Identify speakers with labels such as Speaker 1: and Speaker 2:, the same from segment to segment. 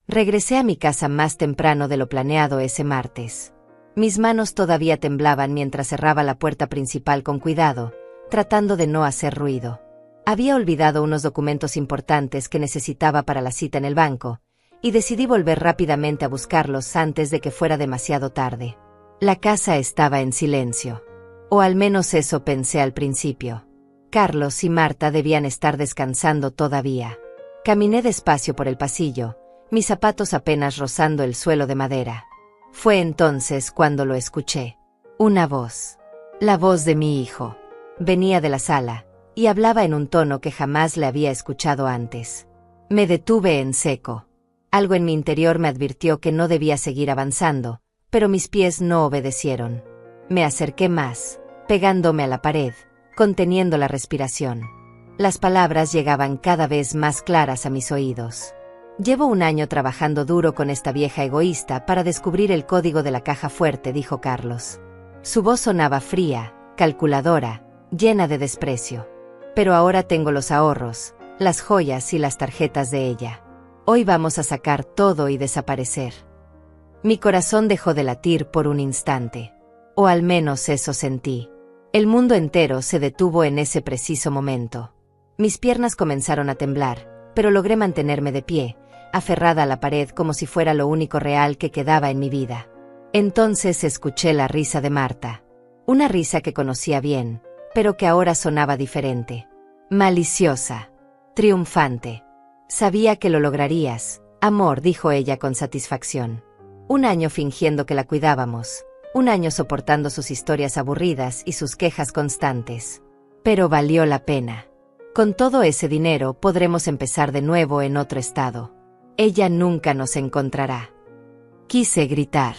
Speaker 1: Regresé a mi casa más temprano de lo planeado ese martes. Mis manos todavía temblaban mientras cerraba la puerta principal con cuidado, tratando de no hacer ruido. Había olvidado unos documentos importantes que necesitaba para la cita en el banco, y decidí volver rápidamente a buscarlos antes de que fuera demasiado tarde. La casa estaba en silencio. O al menos eso pensé al principio. Carlos y Marta debían estar descansando todavía. Caminé despacio por el pasillo, mis zapatos apenas rozando el suelo de madera. Fue entonces cuando lo escuché. Una voz. La voz de mi hijo. Venía de la sala, y hablaba en un tono que jamás le había escuchado antes. Me detuve en seco. Algo en mi interior me advirtió que no debía seguir avanzando, pero mis pies no obedecieron. Me acerqué más, pegándome a la pared, conteniendo la respiración. Las palabras llegaban cada vez más claras a mis oídos. Llevo un año trabajando duro con esta vieja egoísta para descubrir el código de la caja fuerte, dijo Carlos. Su voz sonaba fría, calculadora, llena de desprecio. Pero ahora tengo los ahorros, las joyas y las tarjetas de ella. Hoy vamos a sacar todo y desaparecer. Mi corazón dejó de latir por un instante. O al menos eso sentí. El mundo entero se detuvo en ese preciso momento. Mis piernas comenzaron a temblar, pero logré mantenerme de pie, aferrada a la pared como si fuera lo único real que quedaba en mi vida. Entonces escuché la risa de Marta. Una risa que conocía bien, pero que ahora sonaba diferente. Maliciosa. Triunfante. Sabía que lo lograrías, amor, dijo ella con satisfacción. Un año fingiendo que la cuidábamos. Un año soportando sus historias aburridas y sus quejas constantes. Pero valió la pena. Con todo ese dinero podremos empezar de nuevo en otro estado. Ella nunca nos encontrará. Quise gritar.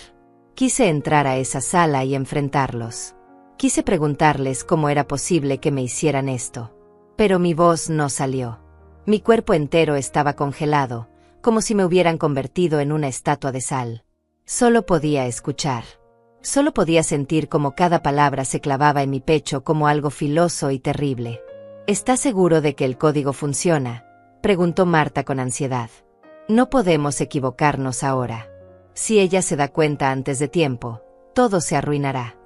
Speaker 1: Quise entrar a esa sala y enfrentarlos. Quise preguntarles cómo era posible que me hicieran esto. Pero mi voz no salió. Mi cuerpo entero estaba congelado, como si me hubieran convertido en una estatua de sal. Solo podía escuchar. Solo podía sentir cómo cada palabra se clavaba en mi pecho como algo filoso y terrible. ¿Estás seguro de que el código funciona?, preguntó Marta con ansiedad. No podemos equivocarnos ahora. Si ella se da cuenta antes de tiempo, todo se arruinará.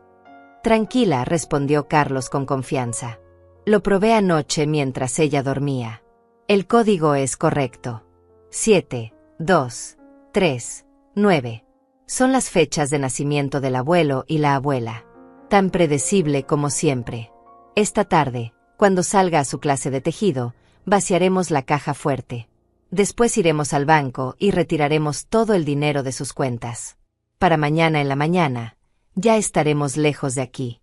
Speaker 1: Tranquila, respondió Carlos con confianza. Lo probé anoche mientras ella dormía. El código es correcto. 7, 2, 3, 9. Son las fechas de nacimiento del abuelo y la abuela. Tan predecible como siempre. Esta tarde, cuando salga a su clase de tejido, vaciaremos la caja fuerte. Después iremos al banco y retiraremos todo el dinero de sus cuentas. Para mañana en la mañana, ya estaremos lejos de aquí.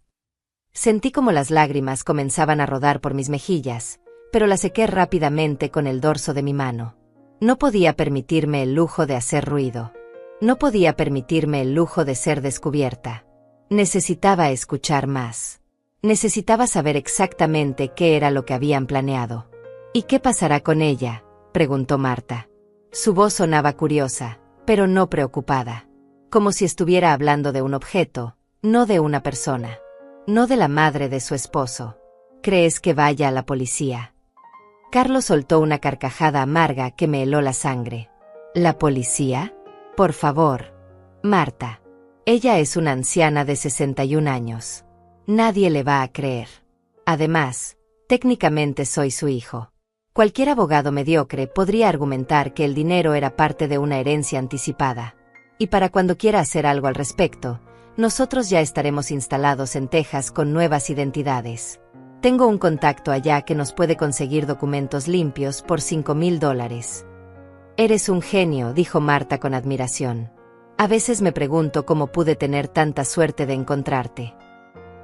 Speaker 1: Sentí como las lágrimas comenzaban a rodar por mis mejillas, pero las sequé rápidamente con el dorso de mi mano. No podía permitirme el lujo de hacer ruido. No podía permitirme el lujo de ser descubierta. Necesitaba escuchar más. Necesitaba saber exactamente qué era lo que habían planeado. ¿Y qué pasará con ella?, preguntó Marta. Su voz sonaba curiosa, pero no preocupada. Como si estuviera hablando de un objeto, no de una persona. No de la madre de su esposo. ¿Crees que vaya a la policía? Carlos soltó una carcajada amarga que me heló la sangre. ¿La policía? Por favor. Marta. Ella es una anciana de 61 años. Nadie le va a creer. Además, técnicamente soy su hijo. Cualquier abogado mediocre podría argumentar que el dinero era parte de una herencia anticipada. Y para cuando quiera hacer algo al respecto, nosotros ya estaremos instalados en Texas con nuevas identidades. Tengo un contacto allá que nos puede conseguir documentos limpios por $5,000. Eres un genio, dijo Marta con admiración. A veces me pregunto cómo pude tener tanta suerte de encontrarte.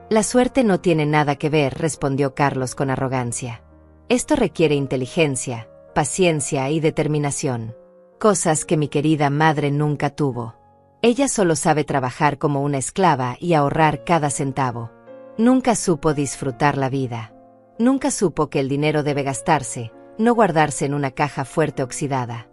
Speaker 1: La suerte no tiene nada que ver, respondió Carlos con arrogancia. Esto requiere inteligencia, paciencia y determinación. Cosas que mi querida madre nunca tuvo. Ella solo sabe trabajar como una esclava y ahorrar cada centavo. Nunca supo disfrutar la vida. Nunca supo que el dinero debe gastarse, no guardarse en una caja fuerte oxidada.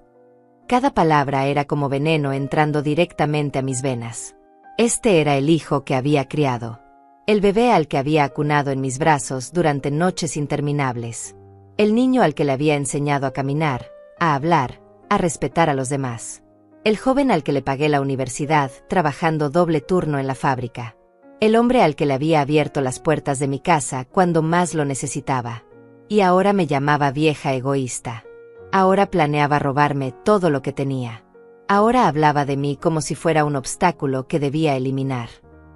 Speaker 1: Cada palabra era como veneno entrando directamente a mis venas. Este era el hijo que había criado. El bebé al que había acunado en mis brazos durante noches interminables. El niño al que le había enseñado a caminar, a hablar, a respetar a los demás. El joven al que le pagué la universidad, trabajando doble turno en la fábrica. El hombre al que le había abierto las puertas de mi casa cuando más lo necesitaba. Y ahora me llamaba vieja egoísta. Ahora planeaba robarme todo lo que tenía. Ahora hablaba de mí como si fuera un obstáculo que debía eliminar.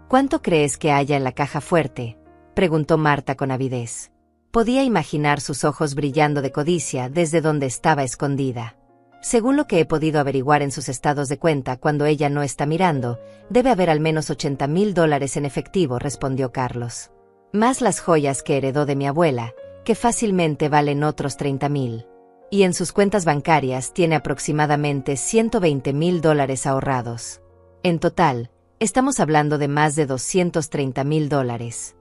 Speaker 1: ¿Cuánto crees que haya en la caja fuerte?, preguntó Marta con avidez. Podía imaginar sus ojos brillando de codicia desde donde estaba escondida. Según lo que he podido averiguar en sus estados de cuenta cuando ella no está mirando, debe haber al menos $80,000 en efectivo, respondió Carlos. Más las joyas que heredó de mi abuela, que fácilmente valen otros $30,000. Y en sus cuentas bancarias tiene aproximadamente $120,000 ahorrados. En total, estamos hablando de más de $230,000.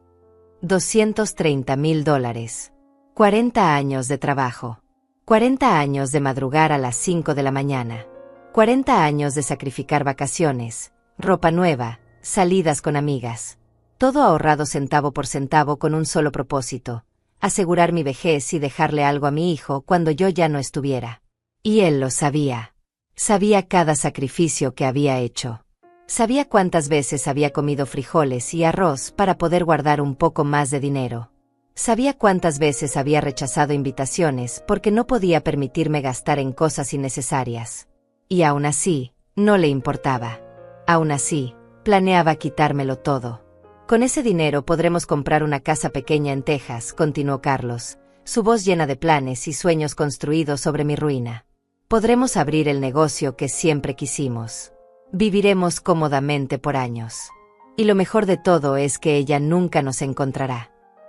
Speaker 1: $230,000. 40 años de trabajo. 40 años de madrugar a las 5 de la mañana. 40 años de sacrificar vacaciones, ropa nueva, salidas con amigas. Todo ahorrado centavo por centavo con un solo propósito: asegurar mi vejez y dejarle algo a mi hijo cuando yo ya no estuviera. Y él lo sabía. Sabía cada sacrificio que había hecho. Sabía cuántas veces había comido frijoles y arroz para poder guardar un poco más de dinero. Sabía cuántas veces había rechazado invitaciones porque no podía permitirme gastar en cosas innecesarias. Y aún así, no le importaba. Aún así, planeaba quitármelo todo. Con ese dinero podremos comprar una casa pequeña en Texas, continuó Carlos, su voz llena de planes y sueños construidos sobre mi ruina. Podremos abrir el negocio que siempre quisimos. Viviremos cómodamente por años. Y lo mejor de todo es que ella nunca nos encontrará.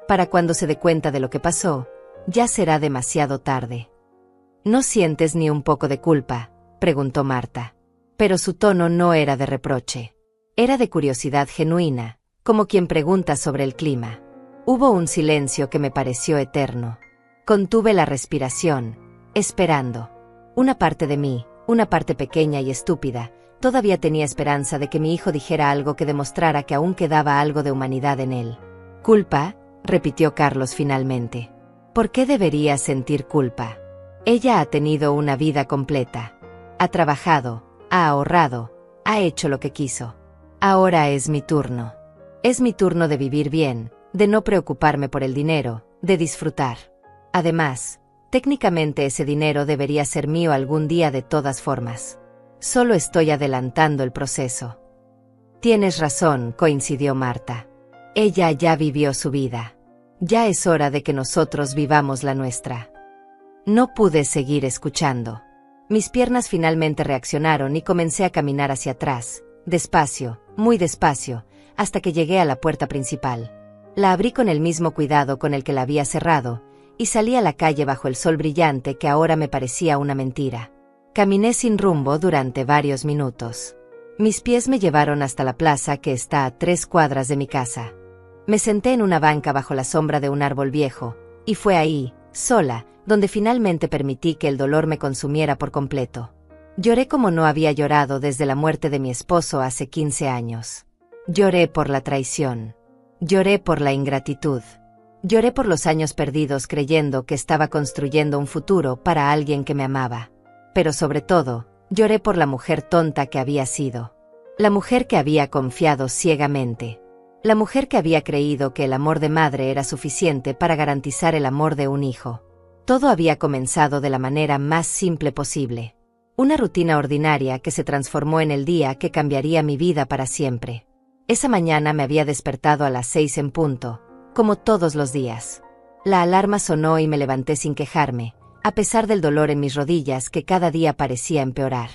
Speaker 1: Para cuando se dé cuenta de lo que pasó, ya será demasiado tarde. ¿No sientes ni un poco de culpa?, preguntó Marta. Pero su tono no era de reproche. Era de curiosidad genuina, como quien pregunta sobre el clima. Hubo un silencio que me pareció eterno. Contuve la respiración, esperando. Una parte de mí, una parte pequeña y estúpida, todavía tenía esperanza de que mi hijo dijera algo que demostrara que aún quedaba algo de humanidad en él. ¿Culpa?, repitió Carlos finalmente. ¿Por qué debería sentir culpa? Ella ha tenido una vida completa. Ha trabajado, ha ahorrado, ha hecho lo que quiso. Ahora es mi turno. Es mi turno de vivir bien, de no preocuparme por el dinero, de disfrutar. Además, técnicamente ese dinero debería ser mío algún día de todas formas. Solo estoy adelantando el proceso. Tienes razón, coincidió Marta. Ella ya vivió su vida. Ya es hora de que nosotros vivamos la nuestra. No pude seguir escuchando. Mis piernas finalmente reaccionaron y comencé a caminar hacia atrás, despacio, muy despacio, hasta que llegué a la puerta principal. La abrí con el mismo cuidado con el que la había cerrado, y salí a la calle bajo el sol brillante que ahora me parecía una mentira. Caminé sin rumbo durante varios minutos. Mis pies me llevaron hasta la plaza que está a 3 cuadras de mi casa. Me senté en una banca bajo la sombra de un árbol viejo, y fue ahí, sola, donde finalmente permití que el dolor me consumiera por completo. Lloré como no había llorado desde la muerte de mi esposo hace 15 años. Lloré por la traición. Lloré por la ingratitud. Lloré por los años perdidos creyendo que estaba construyendo un futuro para alguien que me amaba. Pero sobre todo, lloré por la mujer tonta que había sido. La mujer que había confiado ciegamente. La mujer que había creído que el amor de madre era suficiente para garantizar el amor de un hijo. Todo había comenzado de la manera más simple posible. Una rutina ordinaria que se transformó en el día que cambiaría mi vida para siempre. Esa mañana me había despertado a las 6 en punto, como todos los días. La alarma sonó y me levanté sin quejarme, a pesar del dolor en mis rodillas que cada día parecía empeorar.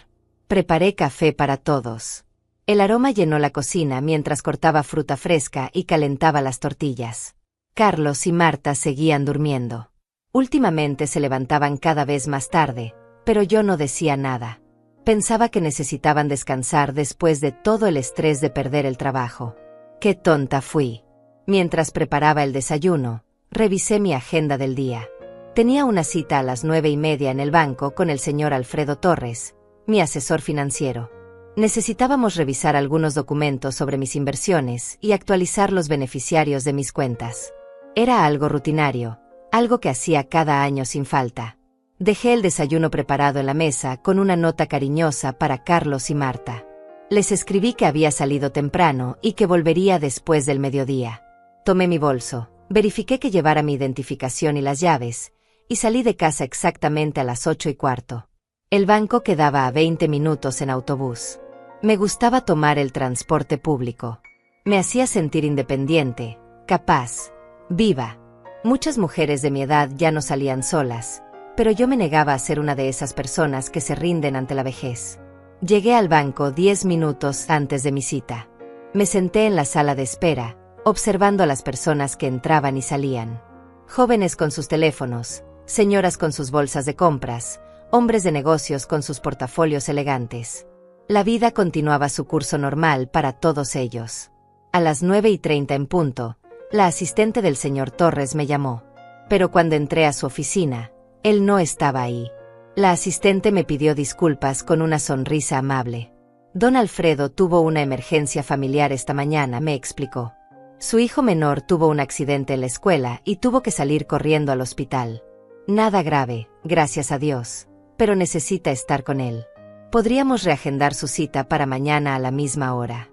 Speaker 1: Preparé café para todos. El aroma llenó la cocina mientras cortaba fruta fresca y calentaba las tortillas. Carlos y Marta seguían durmiendo. Últimamente se levantaban cada vez más tarde, pero yo no decía nada. Pensaba que necesitaban descansar después de todo el estrés de perder el trabajo. ¡Qué tonta fui! Mientras preparaba el desayuno, revisé mi agenda del día. Tenía una cita a las 9:30 en el banco con el señor Alfredo Torres, mi asesor financiero. Necesitábamos revisar algunos documentos sobre mis inversiones y actualizar los beneficiarios de mis cuentas. Era algo rutinario, algo que hacía cada año sin falta. Dejé el desayuno preparado en la mesa con una nota cariñosa para Carlos y Marta. Les escribí que había salido temprano y que volvería después del mediodía. Tomé mi bolso, verifiqué que llevara mi identificación y las llaves, y salí de casa exactamente a las 8:15. El banco quedaba a 20 minutos en autobús. Me gustaba tomar el transporte público. Me hacía sentir independiente, capaz, viva. Muchas mujeres de mi edad ya no salían solas, pero yo me negaba a ser una de esas personas que se rinden ante la vejez. Llegué al banco 10 minutos antes de mi cita. Me senté en la sala de espera, observando a las personas que entraban y salían. Jóvenes con sus teléfonos, señoras con sus bolsas de compras, hombres de negocios con sus portafolios elegantes. La vida continuaba su curso normal para todos ellos. A las 9:30 en punto, la asistente del señor Torres me llamó. Pero cuando entré a su oficina, él no estaba ahí. La asistente me pidió disculpas con una sonrisa amable. Don Alfredo tuvo una emergencia familiar esta mañana, me explicó. Su hijo menor tuvo un accidente en la escuela y tuvo que salir corriendo al hospital. Nada grave, gracias a Dios, pero necesita estar con él. Podríamos reagendar su cita para mañana a la misma hora.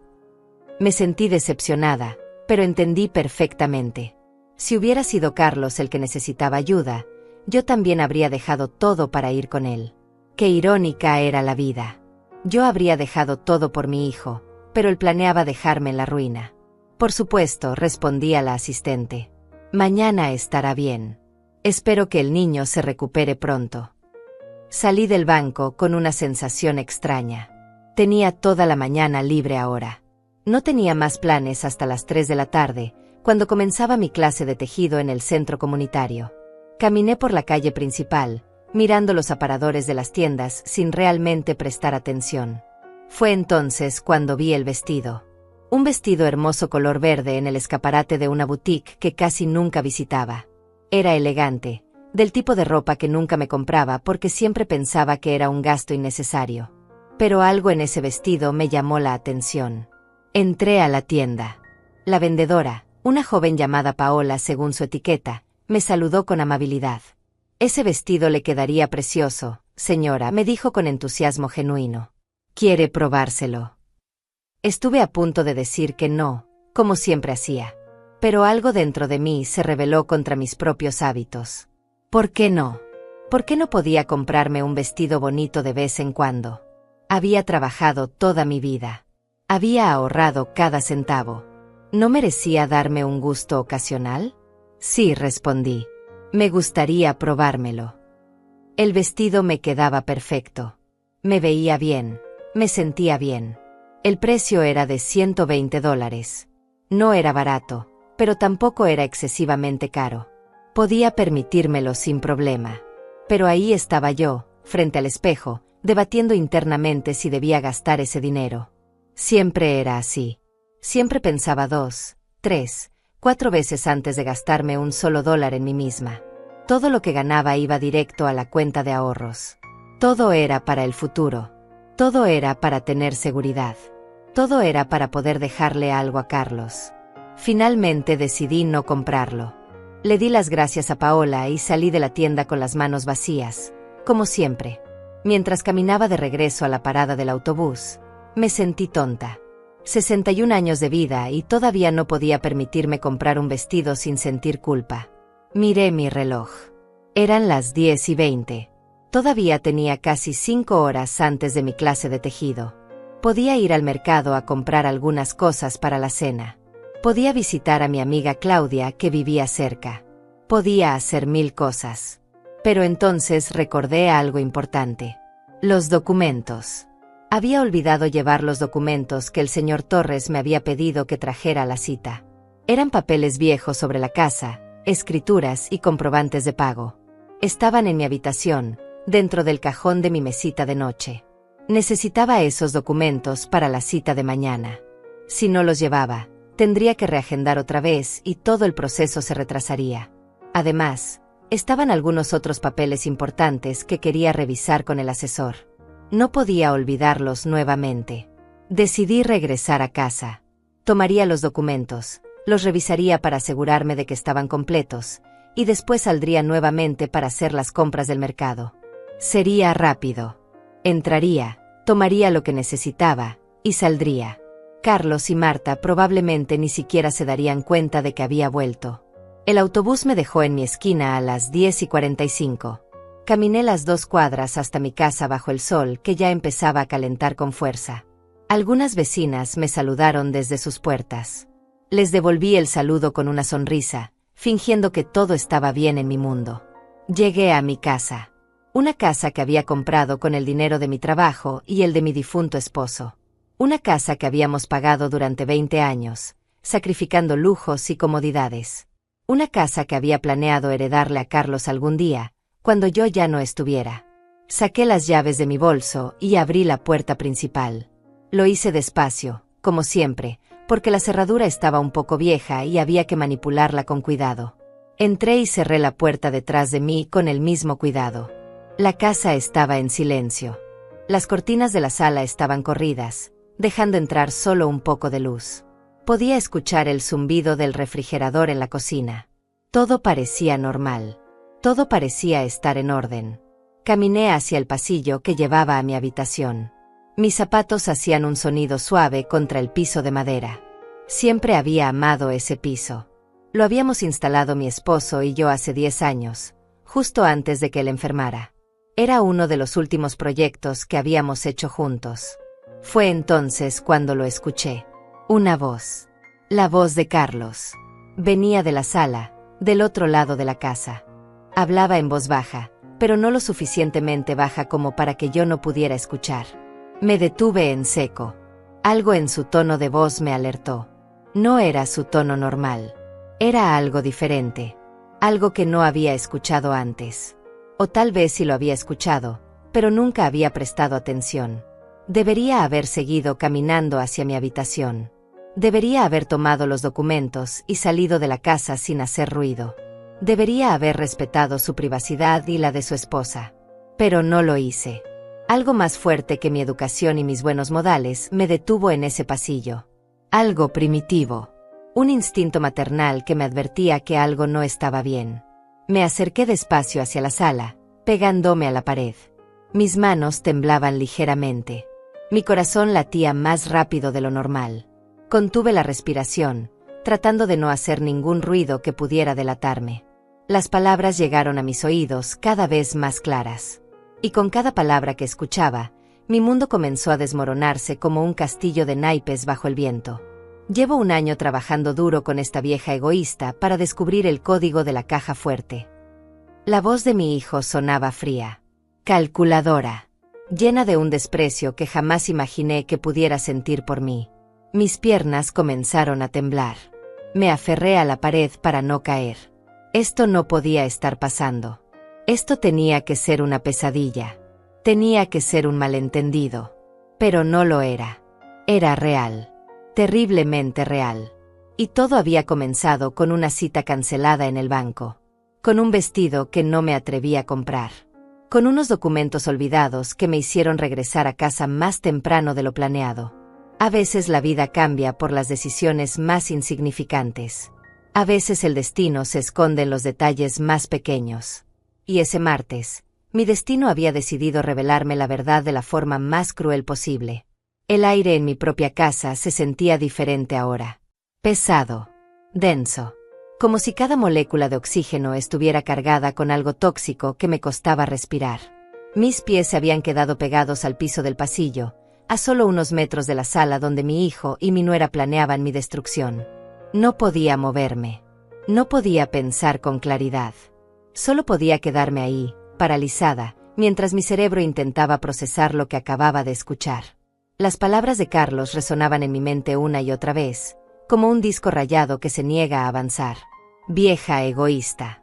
Speaker 1: Me sentí decepcionada, pero entendí perfectamente. Si hubiera sido Carlos el que necesitaba ayuda, yo también habría dejado todo para ir con él. Qué irónica era la vida. Yo habría dejado todo por mi hijo, pero él planeaba dejarme en la ruina. Por supuesto, respondí a la asistente. Mañana estará bien. Espero que el niño se recupere pronto. Salí del banco con una sensación extraña. Tenía toda la mañana libre ahora. No tenía más planes hasta las 3 de la tarde, cuando comenzaba mi clase de tejido en el centro comunitario. Caminé por la calle principal, mirando los aparadores de las tiendas sin realmente prestar atención. Fue entonces cuando vi el vestido. Un vestido hermoso color verde en el escaparate de una boutique que casi nunca visitaba. Era elegante, del tipo de ropa que nunca me compraba porque siempre pensaba que era un gasto innecesario. Pero algo en ese vestido me llamó la atención. Entré a la tienda. La vendedora, una joven llamada Paola según su etiqueta, me saludó con amabilidad. Ese vestido le quedaría precioso, señora, me dijo con entusiasmo genuino. ¿Quiere probárselo? Estuve a punto de decir que no, como siempre hacía. Pero algo dentro de mí se rebeló contra mis propios hábitos. ¿Por qué no? ¿Por qué no podía comprarme un vestido bonito de vez en cuando? Había trabajado toda mi vida. Había ahorrado cada centavo. ¿No merecía darme un gusto ocasional? Sí, respondí. Me gustaría probármelo. El vestido me quedaba perfecto. Me veía bien, me sentía bien. El precio era de $120. No era barato, pero tampoco era excesivamente caro. Podía permitírmelo sin problema. Pero ahí estaba yo, frente al espejo, debatiendo internamente si debía gastar ese dinero. Siempre era así. Siempre pensaba 2, 3, 4 veces antes de gastarme un solo dólar en mí misma. Todo lo que ganaba iba directo a la cuenta de ahorros. Todo era para el futuro. Todo era para tener seguridad. Todo era para poder dejarle algo a Carlos. Finalmente decidí no comprarlo. Le di las gracias a Paola y salí de la tienda con las manos vacías, como siempre. Mientras caminaba de regreso a la parada del autobús, me sentí tonta. 61 años de vida y todavía no podía permitirme comprar un vestido sin sentir culpa. Miré mi reloj. Eran las 10:20. Todavía tenía casi 5 horas antes de mi clase de tejido. Podía ir al mercado a comprar algunas cosas para la cena. Podía visitar a mi amiga Claudia que vivía cerca. Podía hacer 1000 cosas. Pero entonces recordé algo importante. Los documentos. Había olvidado llevar los documentos que el señor Torres me había pedido que trajera a la cita. Eran papeles viejos sobre la casa, escrituras y comprobantes de pago. Estaban en mi habitación, dentro del cajón de mi mesita de noche. Necesitaba esos documentos para la cita de mañana. Si no los llevaba, tendría que reagendar otra vez y todo el proceso se retrasaría. Además, estaban algunos otros papeles importantes que quería revisar con el asesor. No podía olvidarlos nuevamente. Decidí regresar a casa. Tomaría los documentos, los revisaría para asegurarme de que estaban completos, y después saldría nuevamente para hacer las compras del mercado. Sería rápido. Entraría, tomaría lo que necesitaba, y saldría. Carlos y Marta probablemente ni siquiera se darían cuenta de que había vuelto. El autobús me dejó en mi esquina a las 10:45. Caminé las 2 cuadras hasta mi casa bajo el sol que ya empezaba a calentar con fuerza. Algunas vecinas me saludaron desde sus puertas. Les devolví el saludo con una sonrisa, fingiendo que todo estaba bien en mi mundo. Llegué a mi casa. Una casa que había comprado con el dinero de mi trabajo y el de mi difunto esposo. Una casa que habíamos pagado durante 20 años, sacrificando lujos y comodidades. Una casa que había planeado heredarle a Carlos algún día, cuando yo ya no estuviera. Saqué las llaves de mi bolso y abrí la puerta principal. Lo hice despacio, como siempre, porque la cerradura estaba un poco vieja y había que manipularla con cuidado. Entré y cerré la puerta detrás de mí con el mismo cuidado. La casa estaba en silencio. Las cortinas de la sala estaban corridas, dejando entrar solo un poco de luz. Podía escuchar el zumbido del refrigerador en la cocina. Todo parecía normal. Todo parecía estar en orden. Caminé hacia el pasillo que llevaba a mi habitación. Mis zapatos hacían un sonido suave contra el piso de madera. Siempre había amado ese piso. Lo habíamos instalado mi esposo y yo hace 10 años, justo antes de que él enfermara. Era uno de los últimos proyectos que habíamos hecho juntos. Fue entonces cuando lo escuché. Una voz. La voz de Carlos. Venía de la sala, del otro lado de la casa. Hablaba en voz baja, pero no lo suficientemente baja como para que yo no pudiera escuchar. Me detuve en seco. Algo en su tono de voz me alertó. No era su tono normal. Era algo diferente. Algo que no había escuchado antes. O tal vez sí lo había escuchado, pero nunca había prestado atención. Debería haber seguido caminando hacia mi habitación. Debería haber tomado los documentos y salido de la casa sin hacer ruido. Debería haber respetado su privacidad y la de su esposa. Pero no lo hice. Algo más fuerte que mi educación y mis buenos modales me detuvo en ese pasillo. Algo primitivo. Un instinto maternal que me advertía que algo no estaba bien. Me acerqué despacio hacia la sala, pegándome a la pared. Mis manos temblaban ligeramente. Mi corazón latía más rápido de lo normal. Contuve la respiración, tratando de no hacer ningún ruido que pudiera delatarme. Las palabras llegaron a mis oídos cada vez más claras. Y con cada palabra que escuchaba, mi mundo comenzó a desmoronarse como un castillo de naipes bajo el viento. Llevo 1 año trabajando duro con esta vieja egoísta para descubrir el código de la caja fuerte. La voz de mi hijo sonaba fría, calculadora, llena de un desprecio que jamás imaginé que pudiera sentir por mí. Mis piernas comenzaron a temblar. Me aferré a la pared para no caer. Esto no podía estar pasando. Esto tenía que ser una pesadilla. Tenía que ser un malentendido. Pero no lo era. Era real. Terriblemente real. Y todo había comenzado con una cita cancelada en el banco. Con un vestido que no me atreví a comprar. Con unos documentos olvidados que me hicieron regresar a casa más temprano de lo planeado. A veces la vida cambia por las decisiones más insignificantes. A veces el destino se esconde en los detalles más pequeños. Y ese martes, mi destino había decidido revelarme la verdad de la forma más cruel posible. El aire en mi propia casa se sentía diferente ahora. Pesado. Denso. Como si cada molécula de oxígeno estuviera cargada con algo tóxico que me costaba respirar. Mis pies se habían quedado pegados al piso del pasillo, a solo unos metros de la sala donde mi hijo y mi nuera planeaban mi destrucción. No podía moverme. No podía pensar con claridad. Solo podía quedarme ahí, paralizada, mientras mi cerebro intentaba procesar lo que acababa de escuchar. Las palabras de Carlos resonaban en mi mente una y otra vez, como un disco rayado que se niega a avanzar. Vieja egoísta.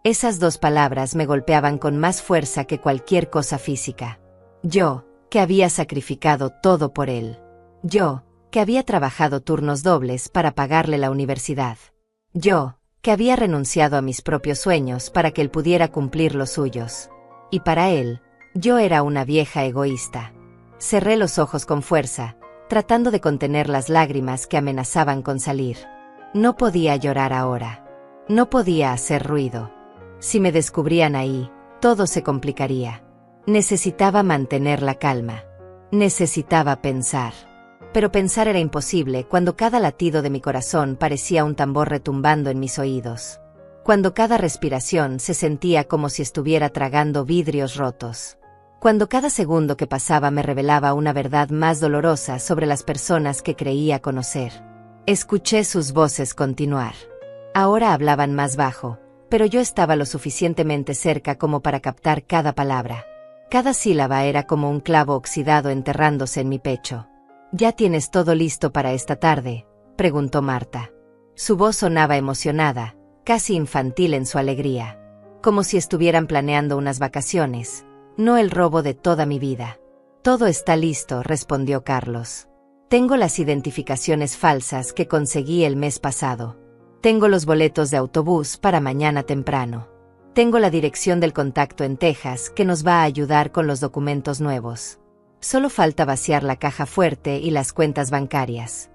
Speaker 1: Esas 2 palabras me golpeaban con más fuerza que cualquier cosa física. Yo, que había sacrificado todo por él. Yo, que había trabajado turnos dobles para pagarle la universidad. Yo, que había renunciado a mis propios sueños para que él pudiera cumplir los suyos. Y para él, yo era una vieja egoísta. Cerré los ojos con fuerza, tratando de contener las lágrimas que amenazaban con salir. No podía llorar ahora. No podía hacer ruido. Si me descubrían ahí, todo se complicaría. Necesitaba mantener la calma. Necesitaba pensar. Pero pensar era imposible cuando cada latido de mi corazón parecía un tambor retumbando en mis oídos. Cuando cada respiración se sentía como si estuviera tragando vidrios rotos. Cuando cada segundo que pasaba me revelaba una verdad más dolorosa sobre las personas que creía conocer. Escuché sus voces continuar. Ahora hablaban más bajo, pero yo estaba lo suficientemente cerca como para captar cada palabra. Cada sílaba era como un clavo oxidado enterrándose en mi pecho. «¿Ya tienes todo listo para esta tarde?», preguntó Marta. Su voz sonaba emocionada, casi infantil en su alegría. Como si estuvieran planeando unas vacaciones, no el robo de toda mi vida. «Todo está listo», respondió Carlos. «Tengo las identificaciones falsas que conseguí el mes pasado. Tengo los boletos de autobús para mañana temprano. Tengo la dirección del contacto en Texas que nos va a ayudar con los documentos nuevos. Solo falta vaciar la caja fuerte y las cuentas bancarias».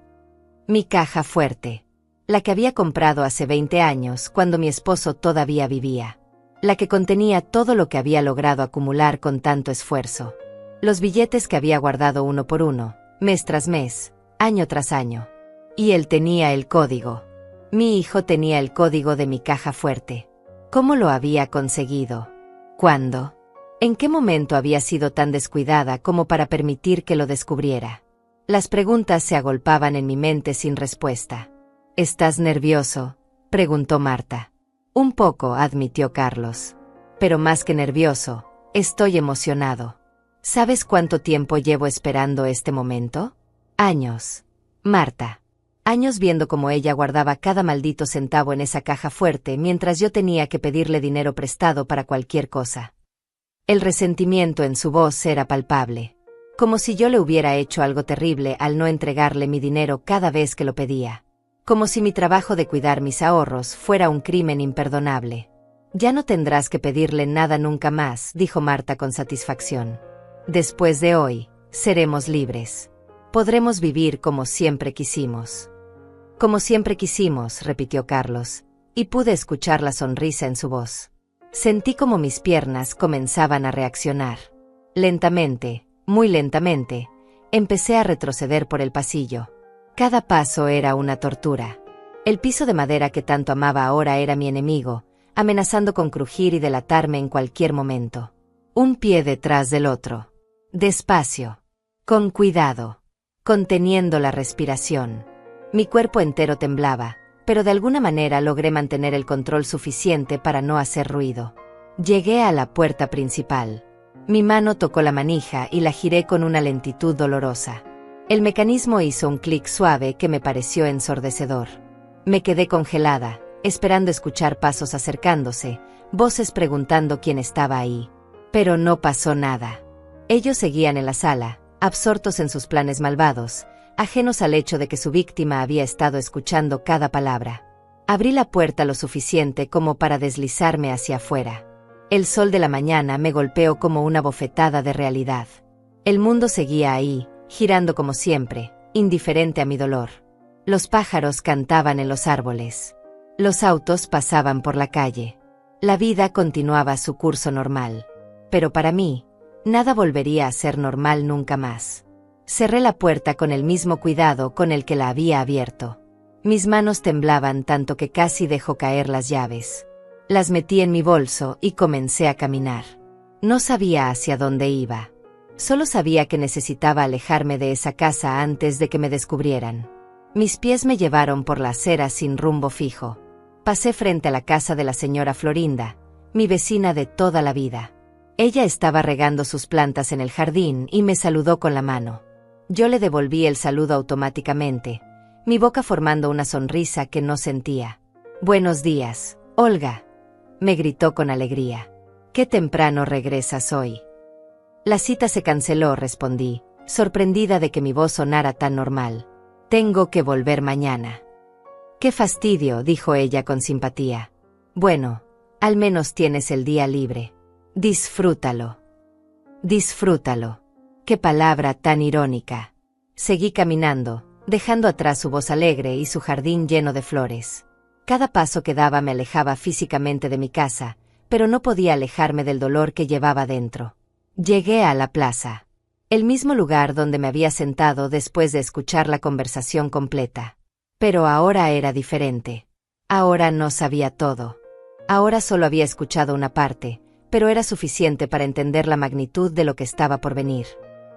Speaker 1: Mi caja fuerte. La que había comprado hace 20 años cuando mi esposo todavía vivía. La que contenía todo lo que había logrado acumular con tanto esfuerzo. Los billetes que había guardado uno por uno, mes tras mes, año tras año. Y él tenía el código. Mi hijo tenía el código de mi caja fuerte. ¿Cómo lo había conseguido? ¿Cuándo? ¿En qué momento había sido tan descuidada como para permitir que lo descubriera? Las preguntas se agolpaban en mi mente sin respuesta. «¿Estás nervioso?», preguntó Marta. «Un poco», admitió Carlos. «Pero más que nervioso, estoy emocionado. ¿Sabes cuánto tiempo llevo esperando este momento? Años. Marta. Años viendo cómo ella guardaba cada maldito centavo en esa caja fuerte mientras yo tenía que pedirle dinero prestado para cualquier cosa». El resentimiento en su voz era palpable. Como si yo le hubiera hecho algo terrible al no entregarle mi dinero cada vez que lo pedía. Como si mi trabajo de cuidar mis ahorros fuera un crimen imperdonable. «Ya no tendrás que pedirle nada nunca más», dijo Marta con satisfacción. «Después de hoy, seremos libres. Podremos vivir como siempre quisimos». «Como siempre quisimos», repitió Carlos, y pude escuchar la sonrisa en su voz. Sentí como mis piernas comenzaban a reaccionar. Lentamente, muy lentamente, empecé a retroceder por el pasillo. Cada paso era una tortura. El piso de madera que tanto amaba ahora era mi enemigo, amenazando con crujir y delatarme en cualquier momento. Un pie detrás del otro. Despacio. Con cuidado. Conteniendo la respiración. Mi cuerpo entero temblaba, pero de alguna manera logré mantener el control suficiente para no hacer ruido. Llegué a la puerta principal. Mi mano tocó la manija y la giré con una lentitud dolorosa. El mecanismo hizo un clic suave que me pareció ensordecedor. Me quedé congelada, esperando escuchar pasos acercándose, voces preguntando quién estaba ahí. Pero no pasó nada. Ellos seguían en la sala, absortos en sus planes malvados, ajenos al hecho de que su víctima había estado escuchando cada palabra. Abrí la puerta lo suficiente como para deslizarme hacia afuera. El sol de la mañana me golpeó como una bofetada de realidad. El mundo seguía ahí, girando como siempre, indiferente a mi dolor. Los pájaros cantaban en los árboles. Los autos pasaban por la calle. La vida continuaba su curso normal. Pero para mí, nada volvería a ser normal nunca más. Cerré la puerta con el mismo cuidado con el que la había abierto. Mis manos temblaban tanto que casi dejó caer las llaves. Las metí en mi bolso y comencé a caminar. No sabía hacia dónde iba. Solo sabía que necesitaba alejarme de esa casa antes de que me descubrieran. Mis pies me llevaron por la acera sin rumbo fijo. Pasé frente a la casa de la señora Florinda, mi vecina de toda la vida. Ella estaba regando sus plantas en el jardín y me saludó con la mano. Yo le devolví el saludo automáticamente, mi boca formando una sonrisa que no sentía. «Buenos días, Olga», me gritó con alegría. «Qué temprano regresas hoy». «La cita se canceló», respondí, sorprendida de que mi voz sonara tan normal. «Tengo que volver mañana». «Qué fastidio», dijo ella con simpatía. «Bueno, al menos tienes el día libre. Disfrútalo». «Disfrútalo». Qué palabra tan irónica. Seguí caminando, dejando atrás su voz alegre y su jardín lleno de flores. Cada paso que daba me alejaba físicamente de mi casa, pero no podía alejarme del dolor que llevaba dentro. Llegué a la plaza. El mismo lugar donde me había sentado después de escuchar la conversación completa. Pero ahora era diferente. Ahora no sabía todo. Ahora solo había escuchado una parte, pero era suficiente para entender la magnitud de lo que estaba por venir.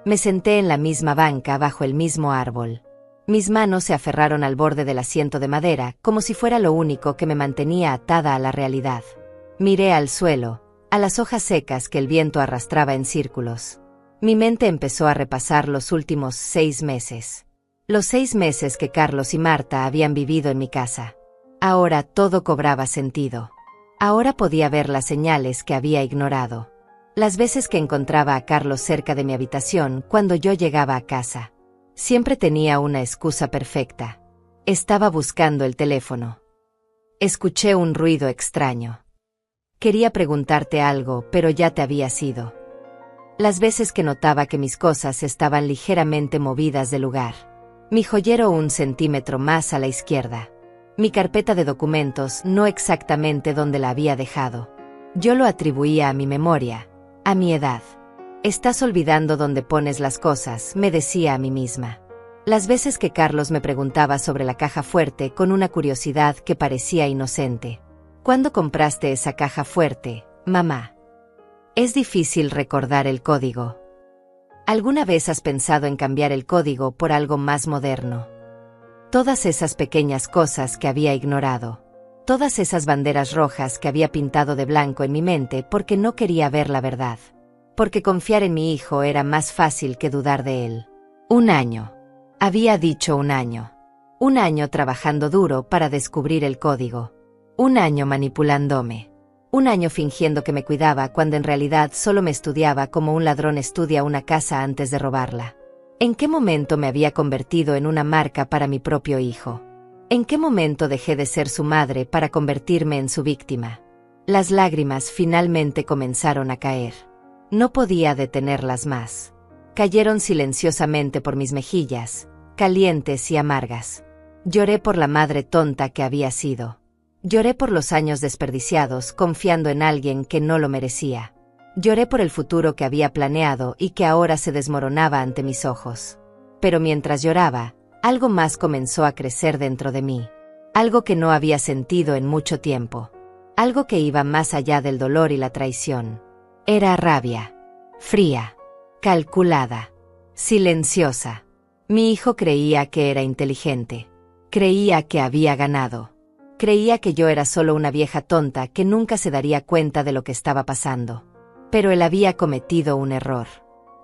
Speaker 1: Me senté en la misma banca bajo el mismo árbol. Mis manos se aferraron al borde del asiento de madera, como si fuera lo único que me mantenía atada a la realidad. Miré al suelo, a las hojas secas que el viento arrastraba en círculos. Mi mente empezó a repasar los últimos 6 meses. Los 6 meses que Carlos y Marta habían vivido en mi casa. Ahora todo cobraba sentido. Ahora podía ver las señales que había ignorado. Las veces que encontraba a Carlos cerca de mi habitación cuando yo llegaba a casa. Siempre tenía una excusa perfecta. Estaba buscando el teléfono. Escuché un ruido extraño. Quería preguntarte algo, pero ya te habías ido. Las veces que notaba que mis cosas estaban ligeramente movidas de lugar. Mi joyero 1 centímetro más a la izquierda. Mi carpeta de documentos no exactamente donde la había dejado. Yo lo atribuía a mi memoria, a mi edad. Estás olvidando dónde pones las cosas, me decía a mí misma. Las veces que Carlos me preguntaba sobre la caja fuerte con una curiosidad que parecía inocente. ¿Cuándo compraste esa caja fuerte, mamá? Es difícil recordar el código. ¿Alguna vez has pensado en cambiar el código por algo más moderno? Todas esas pequeñas cosas que había ignorado. Todas esas banderas rojas que había pintado de blanco en mi mente porque no quería ver la verdad. Porque confiar en mi hijo era más fácil que dudar de él. 1 año. Había dicho 1 año. 1 año trabajando duro para descubrir el código. 1 año manipulándome. 1 año fingiendo que me cuidaba cuando en realidad solo me estudiaba como un ladrón estudia una casa antes de robarla. ¿En qué momento me había convertido en una marca para mi propio hijo? ¿En qué momento dejé de ser su madre para convertirme en su víctima? Las lágrimas finalmente comenzaron a caer. No podía detenerlas más. Cayeron silenciosamente por mis mejillas, calientes y amargas. Lloré por la madre tonta que había sido. Lloré por los años desperdiciados confiando en alguien que no lo merecía. Lloré por el futuro que había planeado y que ahora se desmoronaba ante mis ojos. Pero mientras lloraba, algo más comenzó a crecer dentro de mí. Algo que no había sentido en mucho tiempo. Algo que iba más allá del dolor y la traición. Era rabia. Fría. Calculada. Silenciosa. Mi hijo creía que era inteligente. Creía que había ganado. Creía que yo era solo una vieja tonta que nunca se daría cuenta de lo que estaba pasando. Pero él había cometido un error.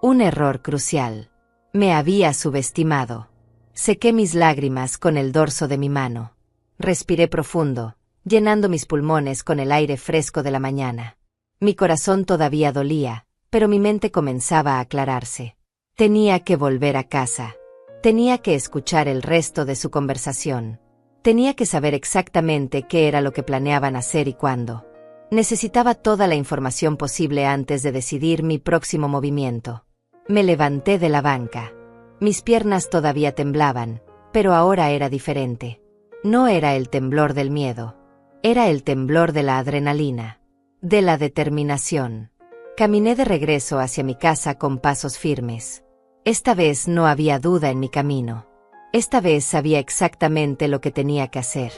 Speaker 1: Un error crucial. Me había subestimado. Sequé mis lágrimas con el dorso de mi mano. Respiré profundo, llenando mis pulmones con el aire fresco de la mañana. Mi corazón todavía dolía, pero mi mente comenzaba a aclararse. Tenía que volver a casa. Tenía que escuchar el resto de su conversación. Tenía que saber exactamente qué era lo que planeaban hacer y cuándo. Necesitaba toda la información posible antes de decidir mi próximo movimiento. Me levanté de la banca. Mis piernas todavía temblaban, pero ahora era diferente. No era el temblor del miedo. Era el temblor de la adrenalina. De la determinación. Caminé de regreso hacia mi casa con pasos firmes. Esta vez no había duda en mi camino. Esta vez sabía exactamente lo que tenía que hacer.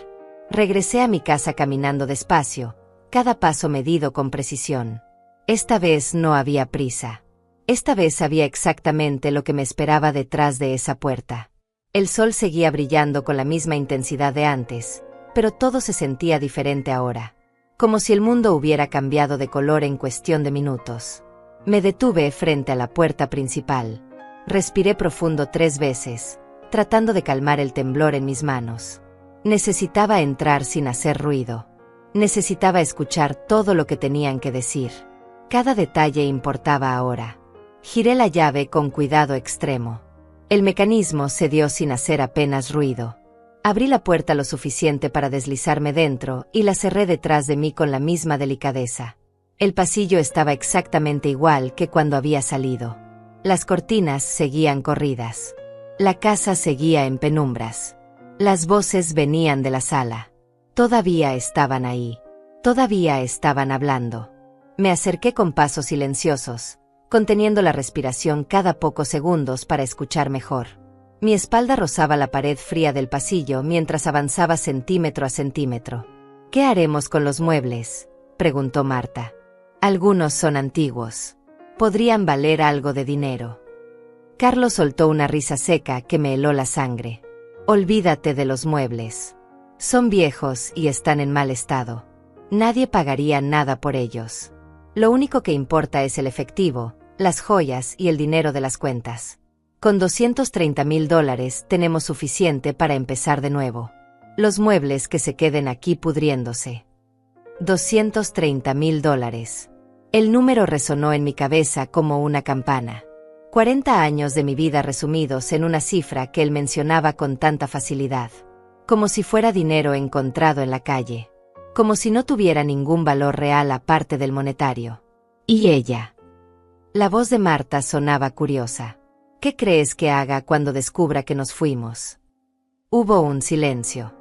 Speaker 1: Regresé a mi casa caminando despacio, cada paso medido con precisión. Esta vez no había prisa. Esta vez sabía exactamente lo que me esperaba detrás de esa puerta. El sol seguía brillando con la misma intensidad de antes, pero todo se sentía diferente ahora. Como si el mundo hubiera cambiado de color en cuestión de minutos. Me detuve frente a la puerta principal. Respiré profundo 3 veces, tratando de calmar el temblor en mis manos. Necesitaba entrar sin hacer ruido. Necesitaba escuchar todo lo que tenían que decir. Cada detalle importaba ahora. Giré la llave con cuidado extremo. El mecanismo cedió sin hacer apenas ruido. Abrí la puerta lo suficiente para deslizarme dentro y la cerré detrás de mí con la misma delicadeza. El pasillo estaba exactamente igual que cuando había salido. Las cortinas seguían corridas. La casa seguía en penumbras. Las voces venían de la sala. Todavía estaban ahí. Todavía estaban hablando. Me acerqué con pasos silenciosos, conteniendo la respiración cada pocos segundos para escuchar mejor. Mi espalda rozaba la pared fría del pasillo mientras avanzaba centímetro a centímetro. «¿Qué haremos con los muebles?», preguntó Marta. «Algunos son antiguos. Podrían valer algo de dinero». Carlos soltó una risa seca que me heló la sangre. «Olvídate de los muebles. Son viejos y están en mal estado. Nadie pagaría nada por ellos. Lo único que importa es el efectivo, las joyas y el dinero de las cuentas. Con $230,000 tenemos suficiente para empezar de nuevo. Los muebles que se queden aquí pudriéndose». $230,000. El número resonó en mi cabeza como una campana. 40 años de mi vida resumidos en una cifra que él mencionaba con tanta facilidad. Como si fuera dinero encontrado en la calle. Como si no tuviera ningún valor real aparte del monetario. ¿Y ella? La voz de Marta sonaba curiosa. «¿Qué crees que haga cuando descubra que nos fuimos?». Hubo un silencio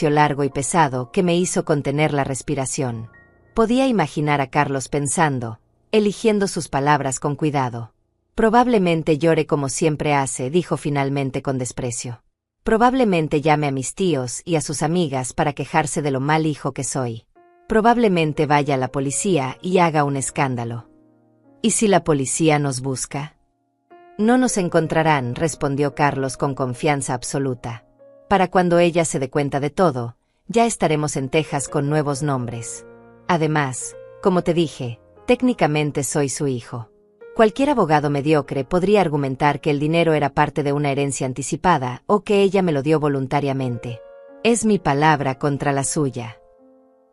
Speaker 1: largo y pesado que me hizo contener la respiración. Podía imaginar a Carlos pensando, eligiendo sus palabras con cuidado. «Probablemente llore como siempre hace», dijo finalmente con desprecio. «Probablemente llame a mis tíos y a sus amigas para quejarse de lo mal hijo que soy. Probablemente vaya a la policía y haga un escándalo». «¿Y si la policía nos busca?». «No nos encontrarán», respondió Carlos con confianza absoluta. «Para cuando ella se dé cuenta de todo, ya estaremos en Texas con nuevos nombres. Además, como te dije, técnicamente soy su hijo. Cualquier abogado mediocre podría argumentar que el dinero era parte de una herencia anticipada o que ella me lo dio voluntariamente. Es mi palabra contra la suya».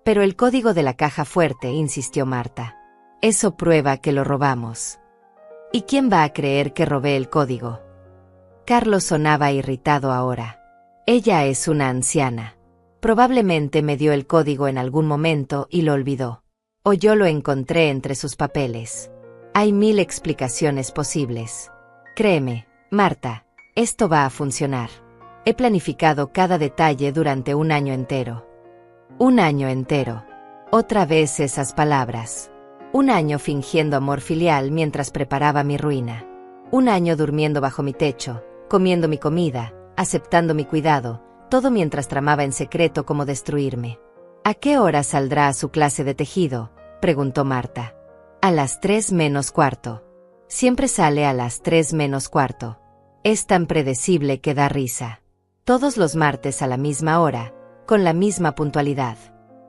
Speaker 1: «Pero el código de la caja fuerte», insistió Marta. «Eso prueba que lo robamos». «¿Y quién va a creer que robé el código?». Carlos sonaba irritado ahora. «Ella es una anciana. Probablemente me dio el código en algún momento y lo olvidó. O yo lo encontré entre sus papeles. Hay 1000 explicaciones posibles. Créeme, Marta, esto va a funcionar. He planificado cada detalle durante un año entero». «Un año entero». Otra vez esas palabras. Un año fingiendo amor filial mientras preparaba mi ruina. Un año durmiendo bajo mi techo, comiendo mi comida, aceptando mi cuidado, todo mientras tramaba en secreto cómo destruirme. «¿A qué hora saldrá a su clase de tejido?», preguntó Marta. «A las 3:45. Siempre sale a las 3:45. Es tan predecible que da risa. Todos los martes a la misma hora, con la misma puntualidad.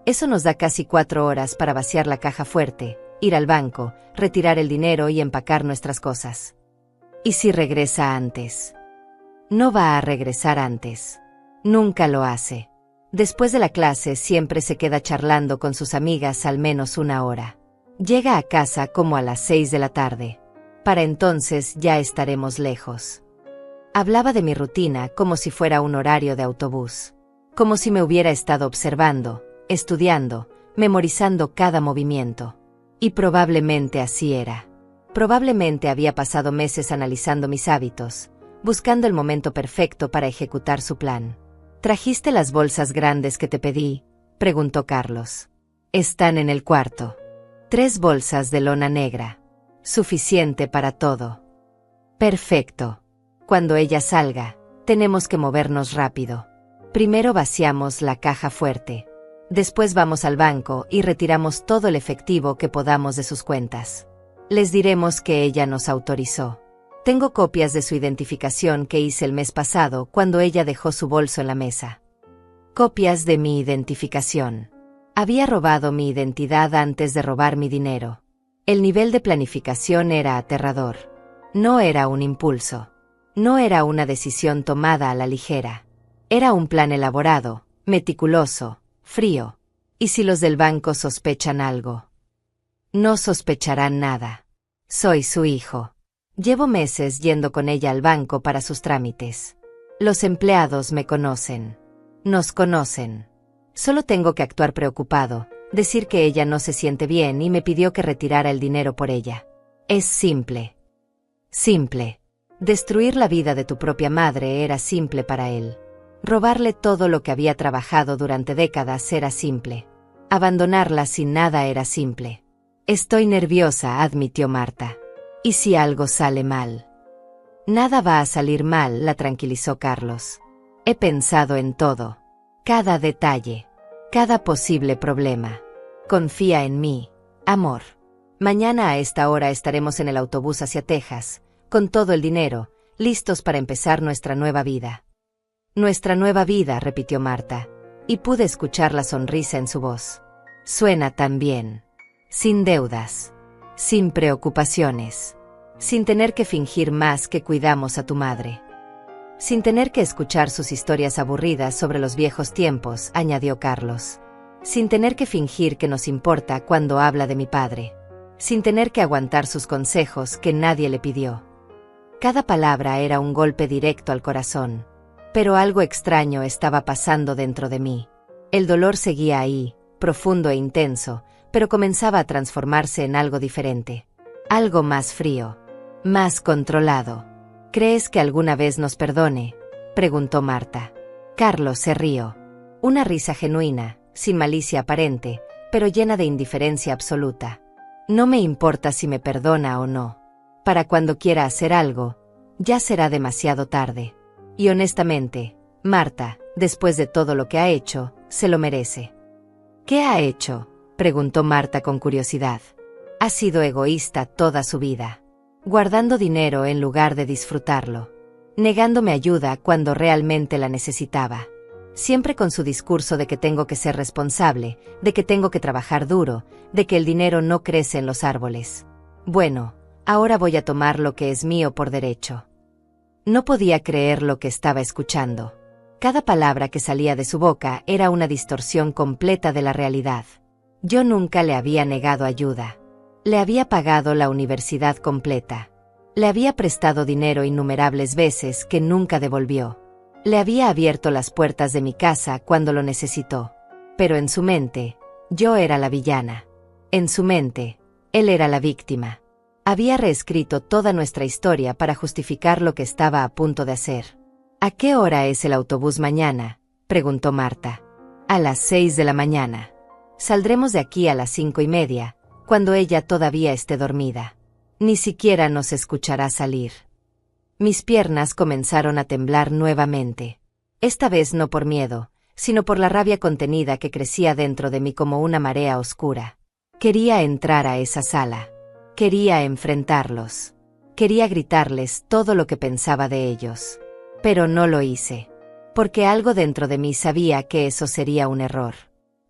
Speaker 1: Eso nos da casi 4 horas para vaciar la caja fuerte, ir al banco, retirar el dinero y empacar nuestras cosas». «¿Y si regresa antes?». «No va a regresar antes. Nunca lo hace. Después de la clase siempre se queda charlando con sus amigas al menos 1 hora. Llega a casa como a las 6 de la tarde. Para entonces ya estaremos lejos». Hablaba de mi rutina como si fuera un horario de autobús. Como si me hubiera estado observando, estudiando, memorizando cada movimiento. Y probablemente así era. Probablemente había pasado meses analizando mis hábitos, buscando el momento perfecto para ejecutar su plan. «¿Trajiste las bolsas grandes que te pedí?», preguntó Carlos. «Están en el cuarto. 3 bolsas de lona negra. Suficiente para todo». «Perfecto. Cuando ella salga, tenemos que movernos rápido. Primero vaciamos la caja fuerte. Después vamos al banco y retiramos todo el efectivo que podamos de sus cuentas. Les diremos que ella nos autorizó. Tengo copias de su identificación que hice el mes pasado cuando ella dejó su bolso en la mesa. Copias de mi identificación. Había robado mi identidad antes de robar mi dinero. El nivel de planificación era aterrador. No era un impulso. No era una decisión tomada a la ligera. Era un plan elaborado, meticuloso, frío. ¿Y si los del banco sospechan algo? No sospecharán nada. Soy su hijo. Llevo meses yendo con ella al banco para sus trámites. Los empleados me conocen. Nos conocen. Solo tengo que actuar preocupado, decir que ella no se siente bien y me pidió que retirara el dinero por ella. Es simple. Simple. Destruir la vida de tu propia madre era simple para él. Robarle todo lo que había trabajado durante décadas era simple. Abandonarla sin nada era simple. Estoy nerviosa, admitió Marta. ¿Y si algo sale mal? Nada va a salir mal, la tranquilizó Carlos. He pensado en todo. Cada detalle. Cada posible problema. Confía en mí, amor. Mañana a esta hora estaremos en el autobús hacia Texas, con todo el dinero, listos para empezar nuestra nueva vida. Nuestra nueva vida, repitió Marta, y pude escuchar la sonrisa en su voz. Suena tan bien. Sin deudas. Sin preocupaciones. Sin tener que fingir más que cuidamos a tu madre. Sin tener que escuchar sus historias aburridas sobre los viejos tiempos, añadió Carlos. Sin tener que fingir que nos importa cuando habla de mi padre. Sin tener que aguantar sus consejos que nadie le pidió. Cada palabra era un golpe directo al corazón. Pero algo extraño estaba pasando dentro de mí. El dolor seguía ahí, profundo e intenso, pero comenzaba a transformarse en algo diferente. Algo más frío. Más controlado. ¿Crees que alguna vez nos perdone?, preguntó Marta. Carlos se rió. Una risa genuina, sin malicia aparente, pero llena de indiferencia absoluta. No me importa si me perdona o no. Para cuando quiera hacer algo, ya será demasiado tarde. Y honestamente, Marta, después de todo lo que ha hecho, se lo merece. ¿Qué ha hecho?, preguntó Marta con curiosidad. Ha sido egoísta toda su vida. Guardando dinero en lugar de disfrutarlo. Negándome ayuda cuando realmente la necesitaba. Siempre con su discurso de que tengo que ser responsable, de que tengo que trabajar duro, de que el dinero no crece en los árboles. Bueno, ahora voy a tomar lo que es mío por derecho. No podía creer lo que estaba escuchando. Cada palabra que salía de su boca era una distorsión completa de la realidad. Yo nunca le había negado ayuda. Le había pagado la universidad completa. Le había prestado dinero innumerables veces que nunca devolvió. Le había abierto las puertas de mi casa cuando lo necesitó. Pero en su mente, yo era la villana. En su mente, él era la víctima. Había reescrito toda nuestra historia para justificar lo que estaba a punto de hacer. ¿A qué hora es el autobús mañana?, preguntó Marta. A las 6 de la mañana. Saldremos de aquí a las 5:30, cuando ella todavía esté dormida. Ni siquiera nos escuchará salir. Mis piernas comenzaron a temblar nuevamente. Esta vez no por miedo, sino por la rabia contenida que crecía dentro de mí como una marea oscura. Quería entrar a esa sala. Quería enfrentarlos. Quería gritarles todo lo que pensaba de ellos. Pero no lo hice. Porque algo dentro de mí sabía que eso sería un error.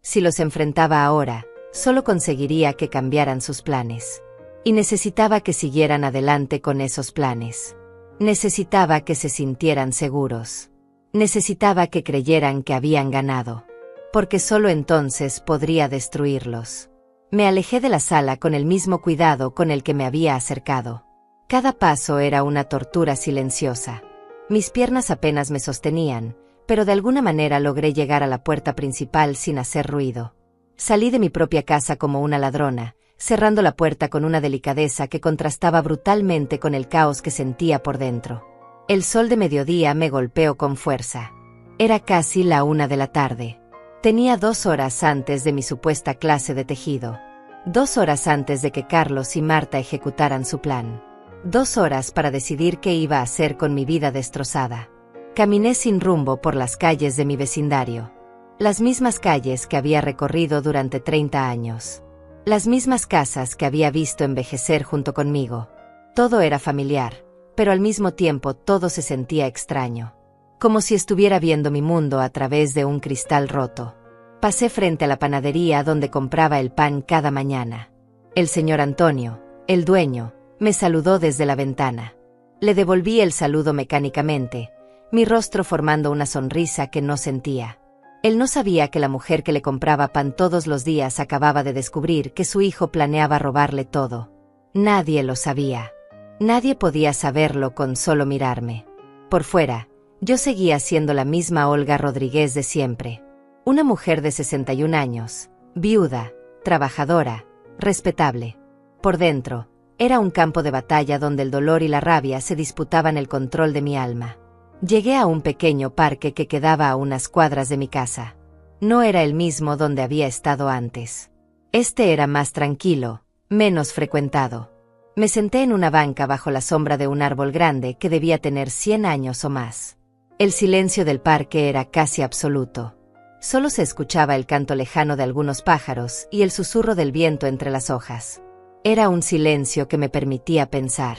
Speaker 1: Si los enfrentaba ahora, solo conseguiría que cambiaran sus planes. Y necesitaba que siguieran adelante con esos planes. Necesitaba que se sintieran seguros. Necesitaba que creyeran que habían ganado. Porque solo entonces podría destruirlos. Me alejé de la sala con el mismo cuidado con el que me había acercado. Cada paso era una tortura silenciosa. Mis piernas apenas me sostenían, pero de alguna manera logré llegar a la puerta principal sin hacer ruido. Salí de mi propia casa como una ladrona, cerrando la puerta con una delicadeza que contrastaba brutalmente con el caos que sentía por dentro. El sol de mediodía me golpeó con fuerza. Era casi la 1 de la tarde. Tenía 2 horas antes de mi supuesta clase de tejido. 2 horas antes de que Carlos y Marta ejecutaran su plan. 2 horas para decidir qué iba a hacer con mi vida destrozada. Caminé sin rumbo por las calles de mi vecindario. Las mismas calles que había recorrido durante 30 años. Las mismas casas que había visto envejecer junto conmigo. Todo era familiar, pero al mismo tiempo todo se sentía extraño. Como si estuviera viendo mi mundo a través de un cristal roto. Pasé frente a la panadería donde compraba el pan cada mañana. El señor Antonio, el dueño, me saludó desde la ventana. Le devolví el saludo mecánicamente, mi rostro formando una sonrisa que no sentía. Él no sabía que la mujer que le compraba pan todos los días acababa de descubrir que su hijo planeaba robarle todo. Nadie lo sabía. Nadie podía saberlo con solo mirarme. Por fuera, yo seguía siendo la misma Olga Rodríguez de siempre. Una mujer de 61 años, viuda, trabajadora, respetable. Por dentro, era un campo de batalla donde el dolor y la rabia se disputaban el control de mi alma. Llegué a un pequeño parque que quedaba a unas cuadras de mi casa. No era el mismo donde había estado antes. Este era más tranquilo, menos frecuentado. Me senté en una banca bajo la sombra de un árbol grande que debía tener 100 años o más. El silencio del parque era casi absoluto. Solo se escuchaba el canto lejano de algunos pájaros y el susurro del viento entre las hojas. Era un silencio que me permitía pensar.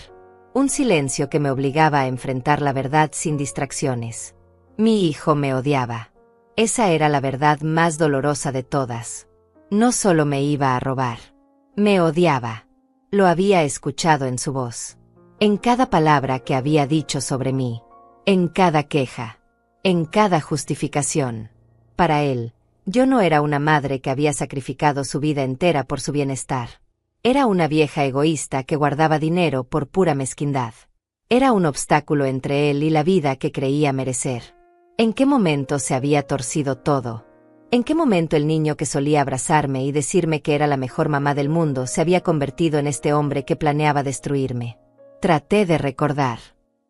Speaker 1: Un silencio que me obligaba a enfrentar la verdad sin distracciones. Mi hijo me odiaba. Esa era la verdad más dolorosa de todas. No solo me iba a robar. Me odiaba. Lo había escuchado en su voz. En cada palabra que había dicho sobre mí. En cada queja. En cada justificación. Para él, yo no era una madre que había sacrificado su vida entera por su bienestar. Era una vieja egoísta que guardaba dinero por pura mezquindad. Era un obstáculo entre él y la vida que creía merecer. ¿En qué momento se había torcido todo? ¿En qué momento el niño que solía abrazarme y decirme que era la mejor mamá del mundo se había convertido en este hombre que planeaba destruirme? Traté de recordar.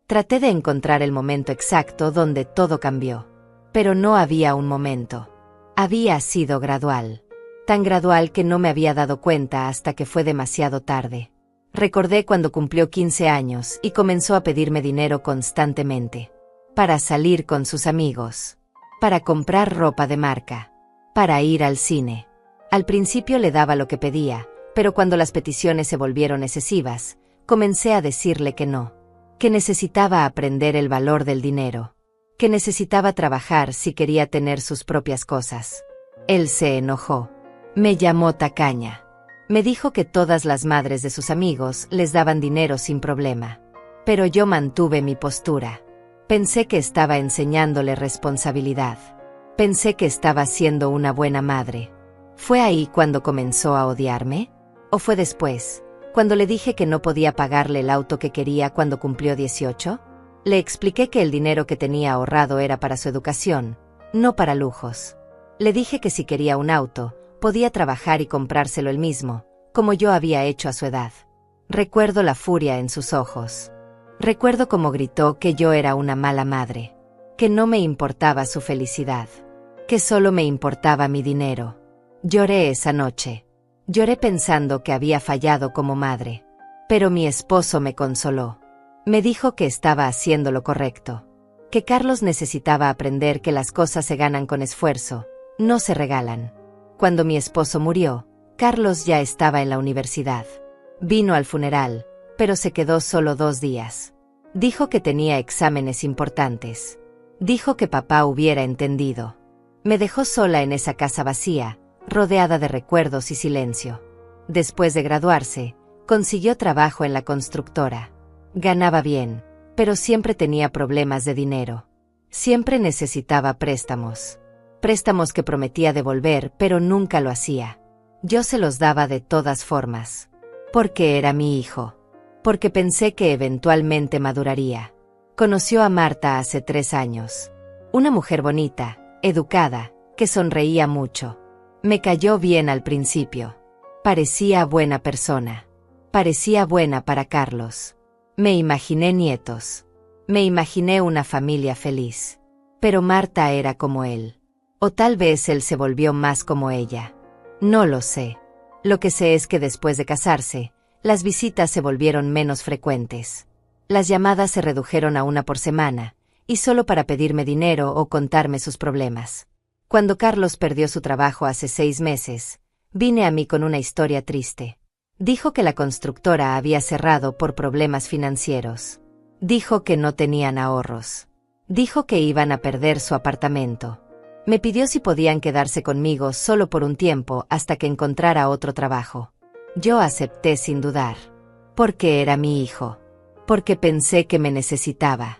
Speaker 1: Traté de encontrar el momento exacto donde todo cambió. Pero no había un momento. Había sido gradual. Tan gradual que no me había dado cuenta hasta que fue demasiado tarde. Recordé cuando cumplió 15 años y comenzó a pedirme dinero constantemente. Para salir con sus amigos. Para comprar ropa de marca. Para ir al cine. Al principio le daba lo que pedía, pero cuando las peticiones se volvieron excesivas, comencé a decirle que no. Que necesitaba aprender el valor del dinero. Que necesitaba trabajar si quería tener sus propias cosas. Él se enojó. Me llamó tacaña. Me dijo que todas las madres de sus amigos les daban dinero sin problema. Pero yo mantuve mi postura. Pensé que estaba enseñándole responsabilidad. Pensé que estaba siendo una buena madre. ¿Fue ahí cuando comenzó a odiarme? ¿O fue después, cuando le dije que no podía pagarle el auto que quería cuando cumplió 18? Le expliqué que el dinero que tenía ahorrado era para su educación, no para lujos. Le dije que si quería un auto, podía trabajar y comprárselo él mismo, como yo había hecho a su edad. Recuerdo la furia en sus ojos. Recuerdo cómo gritó que yo era una mala madre, que no me importaba su felicidad, que solo me importaba mi dinero. Lloré esa noche. Lloré pensando que había fallado como madre. Pero mi esposo me consoló. Me dijo que estaba haciendo lo correcto, que Carlos necesitaba aprender que las cosas se ganan con esfuerzo, no se regalan. Cuando mi esposo murió, Carlos ya estaba en la universidad. Vino al funeral, pero se quedó solo 2 días. Dijo que tenía exámenes importantes. Dijo que papá hubiera entendido. Me dejó sola en esa casa vacía, rodeada de recuerdos y silencio. Después de graduarse, consiguió trabajo en la constructora. Ganaba bien, pero siempre tenía problemas de dinero. Siempre necesitaba préstamos. Préstamos que prometía devolver, pero nunca lo hacía. Yo se los daba de todas formas. Porque era mi hijo. Porque pensé que eventualmente maduraría. Conoció a Marta hace 3 años. Una mujer bonita, educada, que sonreía mucho. Me cayó bien al principio. Parecía buena persona. Parecía buena para Carlos. Me imaginé nietos. Me imaginé una familia feliz. Pero Marta era como él. O tal vez él se volvió más como ella. No lo sé. Lo que sé es que después de casarse, las visitas se volvieron menos frecuentes. Las llamadas se redujeron a 1 por semana, y solo para pedirme dinero o contarme sus problemas. Cuando Carlos perdió su trabajo hace 6 meses, vine a mí con una historia triste. Dijo que la constructora había cerrado por problemas financieros. Dijo que no tenían ahorros. Dijo que iban a perder su apartamento. Me pidió si podían quedarse conmigo solo por un tiempo hasta que encontrara otro trabajo. Yo acepté sin dudar. Porque era mi hijo. Porque pensé que me necesitaba.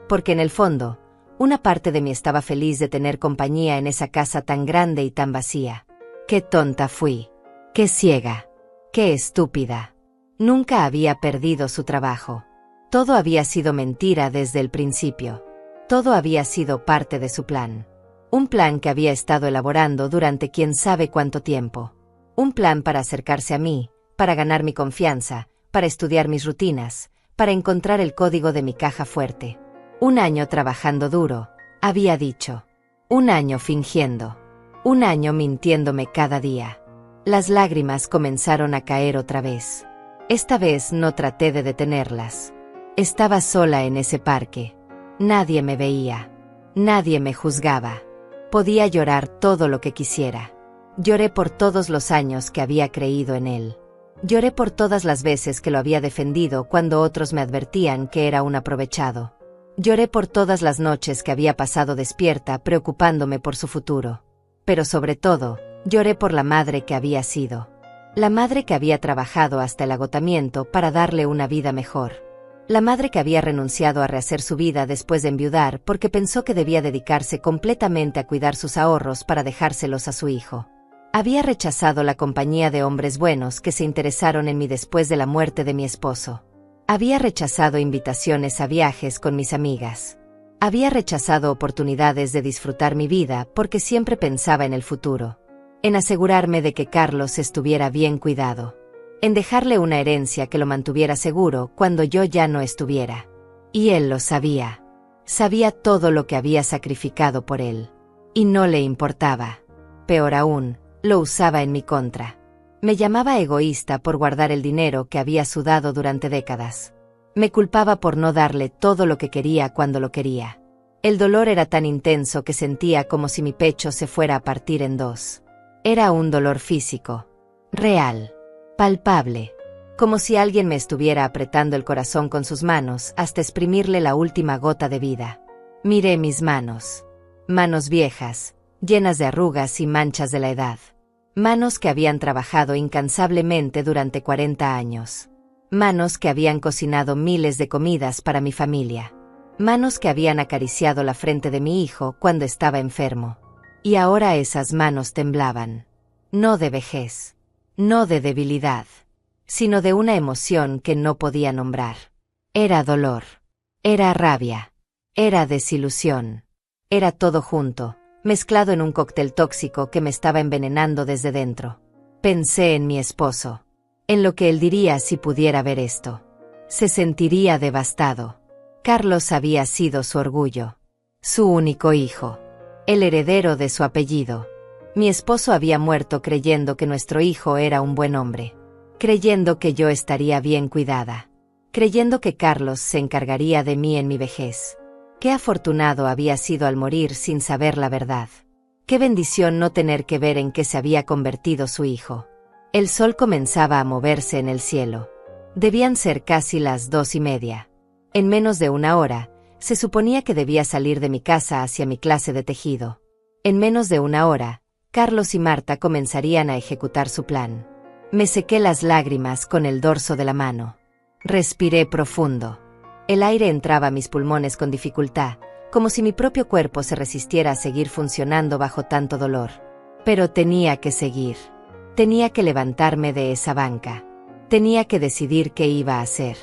Speaker 1: Porque en el fondo, una parte de mí estaba feliz de tener compañía en esa casa tan grande y tan vacía. Qué tonta fui. Qué ciega. Qué estúpida. Nunca había perdido su trabajo. Todo había sido mentira desde el principio. Todo había sido parte de su plan. Un plan que había estado elaborando durante quién sabe cuánto tiempo. Un plan para acercarse a mí, para ganar mi confianza, para estudiar mis rutinas, para encontrar el código de mi caja fuerte. Un año trabajando duro, había dicho. Un año fingiendo. Un año mintiéndome cada día. Las lágrimas comenzaron a caer otra vez. Esta vez no traté de detenerlas. Estaba sola en ese parque. Nadie me veía. Nadie me juzgaba. Podía llorar todo lo que quisiera. Lloré por todos los años que había creído en él. Lloré por todas las veces que lo había defendido cuando otros me advertían que era un aprovechado. Lloré por todas las noches que había pasado despierta preocupándome por su futuro. Pero sobre todo, lloré por la madre que había sido. La madre que había trabajado hasta el agotamiento para darle una vida mejor. La madre que había renunciado a rehacer su vida después de enviudar porque pensó que debía dedicarse completamente a cuidar sus ahorros para dejárselos a su hijo. Había rechazado la compañía de hombres buenos que se interesaron en mí después de la muerte de mi esposo. Había rechazado invitaciones a viajes con mis amigas. Había rechazado oportunidades de disfrutar mi vida porque siempre pensaba en el futuro. En asegurarme de que Carlos estuviera bien cuidado. En dejarle una herencia que lo mantuviera seguro cuando yo ya no estuviera. Y él lo sabía. Sabía todo lo que había sacrificado por él. Y no le importaba. Peor aún, lo usaba en mi contra. Me llamaba egoísta por guardar el dinero que había sudado durante décadas. Me culpaba por no darle todo lo que quería cuando lo quería. El dolor era tan intenso que sentía como si mi pecho se fuera a partir en dos. Era un dolor físico. Real. Palpable. Como si alguien me estuviera apretando el corazón con sus manos hasta exprimirle la última gota de vida. Miré mis manos. Manos viejas, llenas de arrugas y manchas de la edad. Manos que habían trabajado incansablemente durante 40 años. Manos que habían cocinado miles de comidas para mi familia. Manos que habían acariciado la frente de mi hijo cuando estaba enfermo. Y ahora esas manos temblaban. No de vejez. No de debilidad. Sino de una emoción que no podía nombrar. Era dolor. Era rabia. Era desilusión. Era todo junto, mezclado en un cóctel tóxico que me estaba envenenando desde dentro. Pensé en mi esposo. En lo que él diría si pudiera ver esto. Se sentiría devastado. Carlos había sido su orgullo. Su único hijo. El heredero de su apellido. Mi esposo había muerto creyendo que nuestro hijo era un buen hombre. Creyendo que yo estaría bien cuidada. Creyendo que Carlos se encargaría de mí en mi vejez. Qué afortunado había sido al morir sin saber la verdad. Qué bendición no tener que ver en qué se había convertido su hijo. El sol comenzaba a moverse en el cielo. Debían ser casi las 2:30. En menos de una hora, se suponía que debía salir de mi casa hacia mi clase de tejido. En menos de una hora, Carlos y Marta comenzarían a ejecutar su plan. Me sequé las lágrimas con el dorso de la mano. Respiré profundo. El aire entraba a mis pulmones con dificultad, como si mi propio cuerpo se resistiera a seguir funcionando bajo tanto dolor. Pero tenía que seguir. Tenía que levantarme de esa banca. Tenía que decidir qué iba a hacer.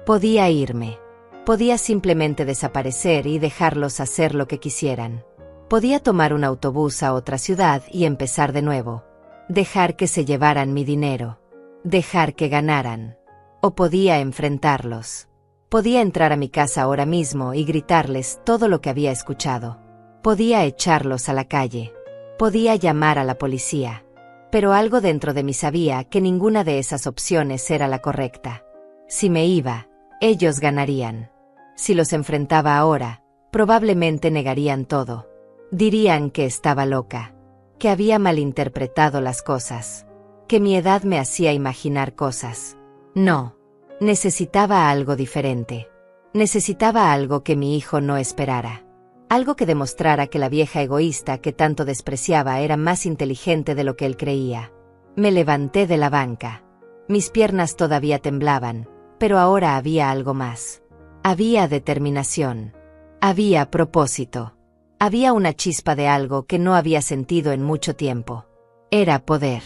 Speaker 1: Podía irme. Podía simplemente desaparecer y dejarlos hacer lo que quisieran. Podía tomar un autobús a otra ciudad y empezar de nuevo. Dejar que se llevaran mi dinero. Dejar que ganaran. O podía enfrentarlos. Podía entrar a mi casa ahora mismo y gritarles todo lo que había escuchado. Podía echarlos a la calle. Podía llamar a la policía. Pero algo dentro de mí sabía que ninguna de esas opciones era la correcta. Si me iba, ellos ganarían. Si los enfrentaba ahora, probablemente negarían todo. Dirían que estaba loca. Que había malinterpretado las cosas. Que mi edad me hacía imaginar cosas. No. Necesitaba algo diferente. Necesitaba algo que mi hijo no esperara. Algo que demostrara que la vieja egoísta que tanto despreciaba era más inteligente de lo que él creía. Me levanté de la banca. Mis piernas todavía temblaban, pero ahora había algo más. Había determinación. Había propósito. Había una chispa de algo que no había sentido en mucho tiempo. Era poder.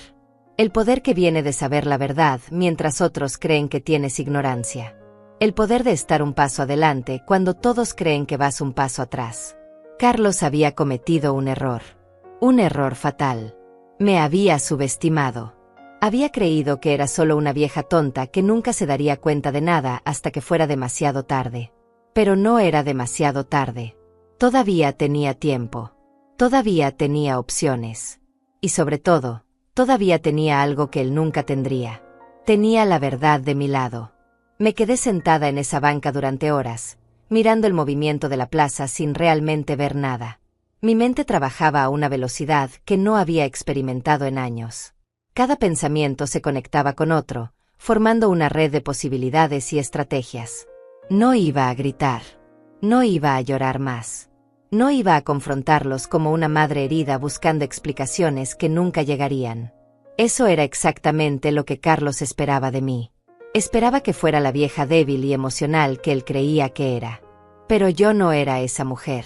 Speaker 1: El poder que viene de saber la verdad mientras otros creen que tienes ignorancia. El poder de estar un paso adelante cuando todos creen que vas un paso atrás. Carlos había cometido un error. Un error fatal. Me había subestimado. Había creído que era solo una vieja tonta que nunca se daría cuenta de nada hasta que fuera demasiado tarde. Pero no era demasiado tarde. Todavía tenía tiempo. Todavía tenía opciones. Y sobre todo, todavía tenía algo que él nunca tendría. Tenía la verdad de mi lado. Me quedé sentada en esa banca durante horas, mirando el movimiento de la plaza sin realmente ver nada. Mi mente trabajaba a una velocidad que no había experimentado en años. Cada pensamiento se conectaba con otro, formando una red de posibilidades y estrategias. No iba a gritar. No iba a llorar más. No iba a confrontarlos como una madre herida buscando explicaciones que nunca llegarían. Eso era exactamente lo que Carlos esperaba de mí. Esperaba que fuera la vieja débil y emocional que él creía que era. Pero yo no era esa mujer.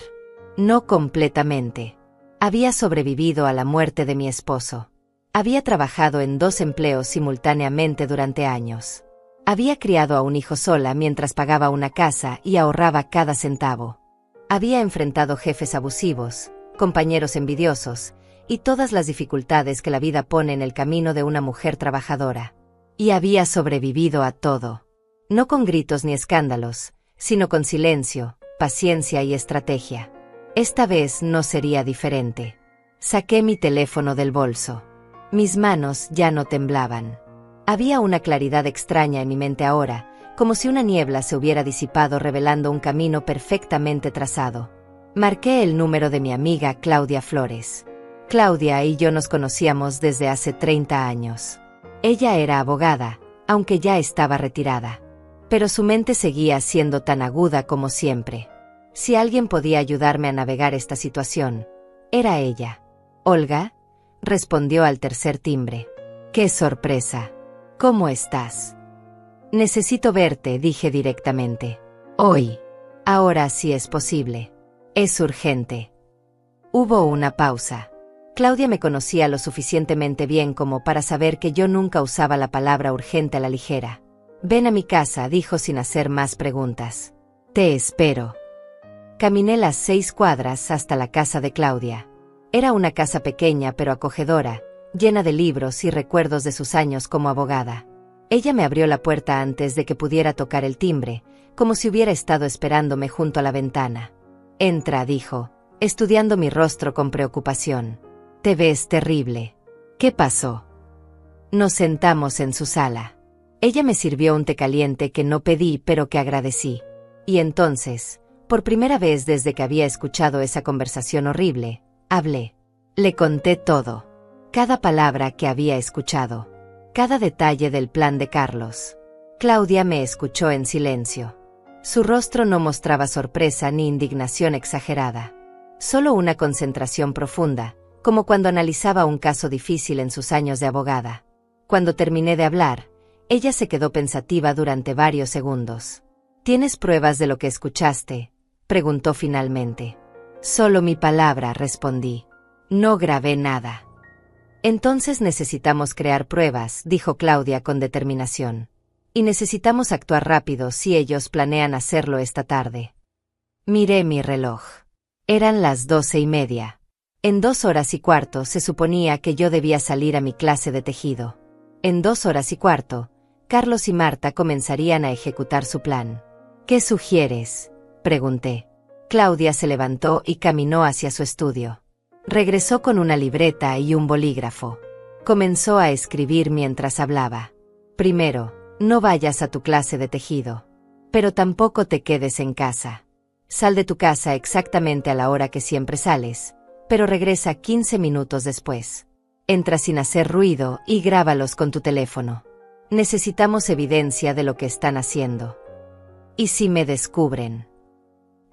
Speaker 1: No completamente. Había sobrevivido a la muerte de mi esposo. Había trabajado en 2 empleos simultáneamente durante años. Había criado a un hijo sola mientras pagaba una casa y ahorraba cada centavo. Había enfrentado jefes abusivos, compañeros envidiosos, y todas las dificultades que la vida pone en el camino de una mujer trabajadora. Y había sobrevivido a todo. No con gritos ni escándalos, sino con silencio, paciencia y estrategia. Esta vez no sería diferente. Saqué mi teléfono del bolso. Mis manos ya no temblaban. Había una claridad extraña en mi mente ahora, como si una niebla se hubiera disipado revelando un camino perfectamente trazado. Marqué el número de mi amiga Claudia Flores. Claudia y yo nos conocíamos desde hace 30 años. Ella era abogada, aunque ya estaba retirada. Pero su mente seguía siendo tan aguda como siempre. Si alguien podía ayudarme a navegar esta situación, era ella. «Olga», respondió al tercer timbre. «¡Qué sorpresa! ¿Cómo estás?» «Necesito verte», dije directamente. «Hoy. Ahora sí es posible. Es urgente». Hubo una pausa. Claudia me conocía lo suficientemente bien como para saber que yo nunca usaba la palabra urgente a la ligera. «Ven a mi casa», dijo sin hacer más preguntas. «Te espero». Caminé las 6 cuadras hasta la casa de Claudia. Era una casa pequeña pero acogedora, llena de libros y recuerdos de sus años como abogada. Ella me abrió la puerta antes de que pudiera tocar el timbre, como si hubiera estado esperándome junto a la ventana. «Entra», dijo, estudiando mi rostro con preocupación. «Te ves terrible. ¿Qué pasó?» Nos sentamos en su sala. Ella me sirvió un té caliente que no pedí pero que agradecí. Y entonces, por primera vez desde que había escuchado esa conversación horrible, hablé. Le conté todo. Cada palabra que había escuchado. Cada detalle del plan de Carlos. Claudia me escuchó en silencio. Su rostro no mostraba sorpresa ni indignación exagerada. Solo una concentración profunda, como cuando analizaba un caso difícil en sus años de abogada. Cuando terminé de hablar, ella se quedó pensativa durante varios segundos. «¿Tienes pruebas de lo que escuchaste?», preguntó finalmente. «Solo mi palabra», respondí. «No grabé nada». «Entonces necesitamos crear pruebas», dijo Claudia con determinación. «Y necesitamos actuar rápido si ellos planean hacerlo esta tarde». Miré mi reloj. Eran las 12:30. En 2 horas y cuarto se suponía que yo debía salir a mi clase de tejido. En 2 horas y cuarto, Carlos y Marta comenzarían a ejecutar su plan. «¿Qué sugieres?», pregunté. Claudia se levantó y caminó hacia su estudio. Regresó con una libreta y un bolígrafo. Comenzó a escribir mientras hablaba. «Primero, no vayas a tu clase de tejido. Pero tampoco te quedes en casa. Sal de tu casa exactamente a la hora que siempre sales, pero regresa 15 minutos después. Entra sin hacer ruido y grábalos con tu teléfono. Necesitamos evidencia de lo que están haciendo. ¿Y si me descubren?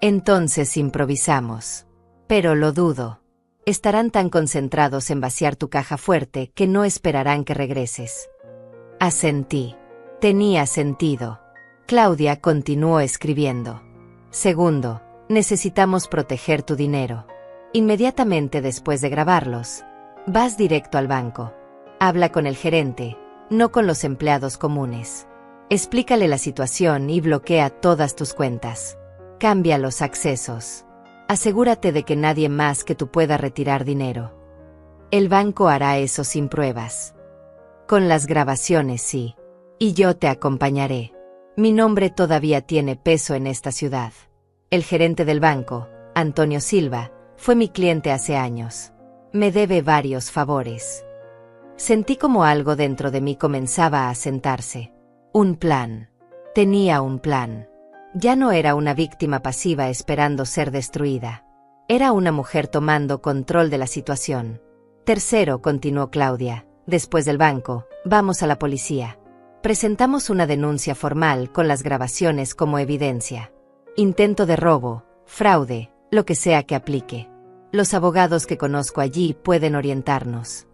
Speaker 1: Entonces improvisamos. Pero lo dudo. Estarán tan concentrados en vaciar tu caja fuerte que no esperarán que regreses». Asentí. Tenía sentido. Claudia continuó escribiendo. «Segundo, necesitamos proteger tu dinero. Inmediatamente después de grabarlos, vas directo al banco. Habla con el gerente, no con los empleados comunes. Explícale la situación y bloquea todas tus cuentas. Cambia los accesos. Asegúrate de que nadie más que tú pueda retirar dinero. El banco hará eso sin pruebas. Con las grabaciones sí. Y yo te acompañaré. Mi nombre todavía tiene peso en esta ciudad. El gerente del banco, Antonio Silva, fue mi cliente hace años. Me debe varios favores. Sentí como algo dentro de mí comenzaba a asentarse. Un plan. Tenía un plan. Ya no era una víctima pasiva esperando ser destruida. Era una mujer tomando control de la situación. Tercero, continuó Claudia, después del banco, vamos a la policía. Presentamos una denuncia formal con las grabaciones como evidencia. Intento de robo, fraude, lo que sea que aplique. Los abogados que conozco allí pueden orientarnos.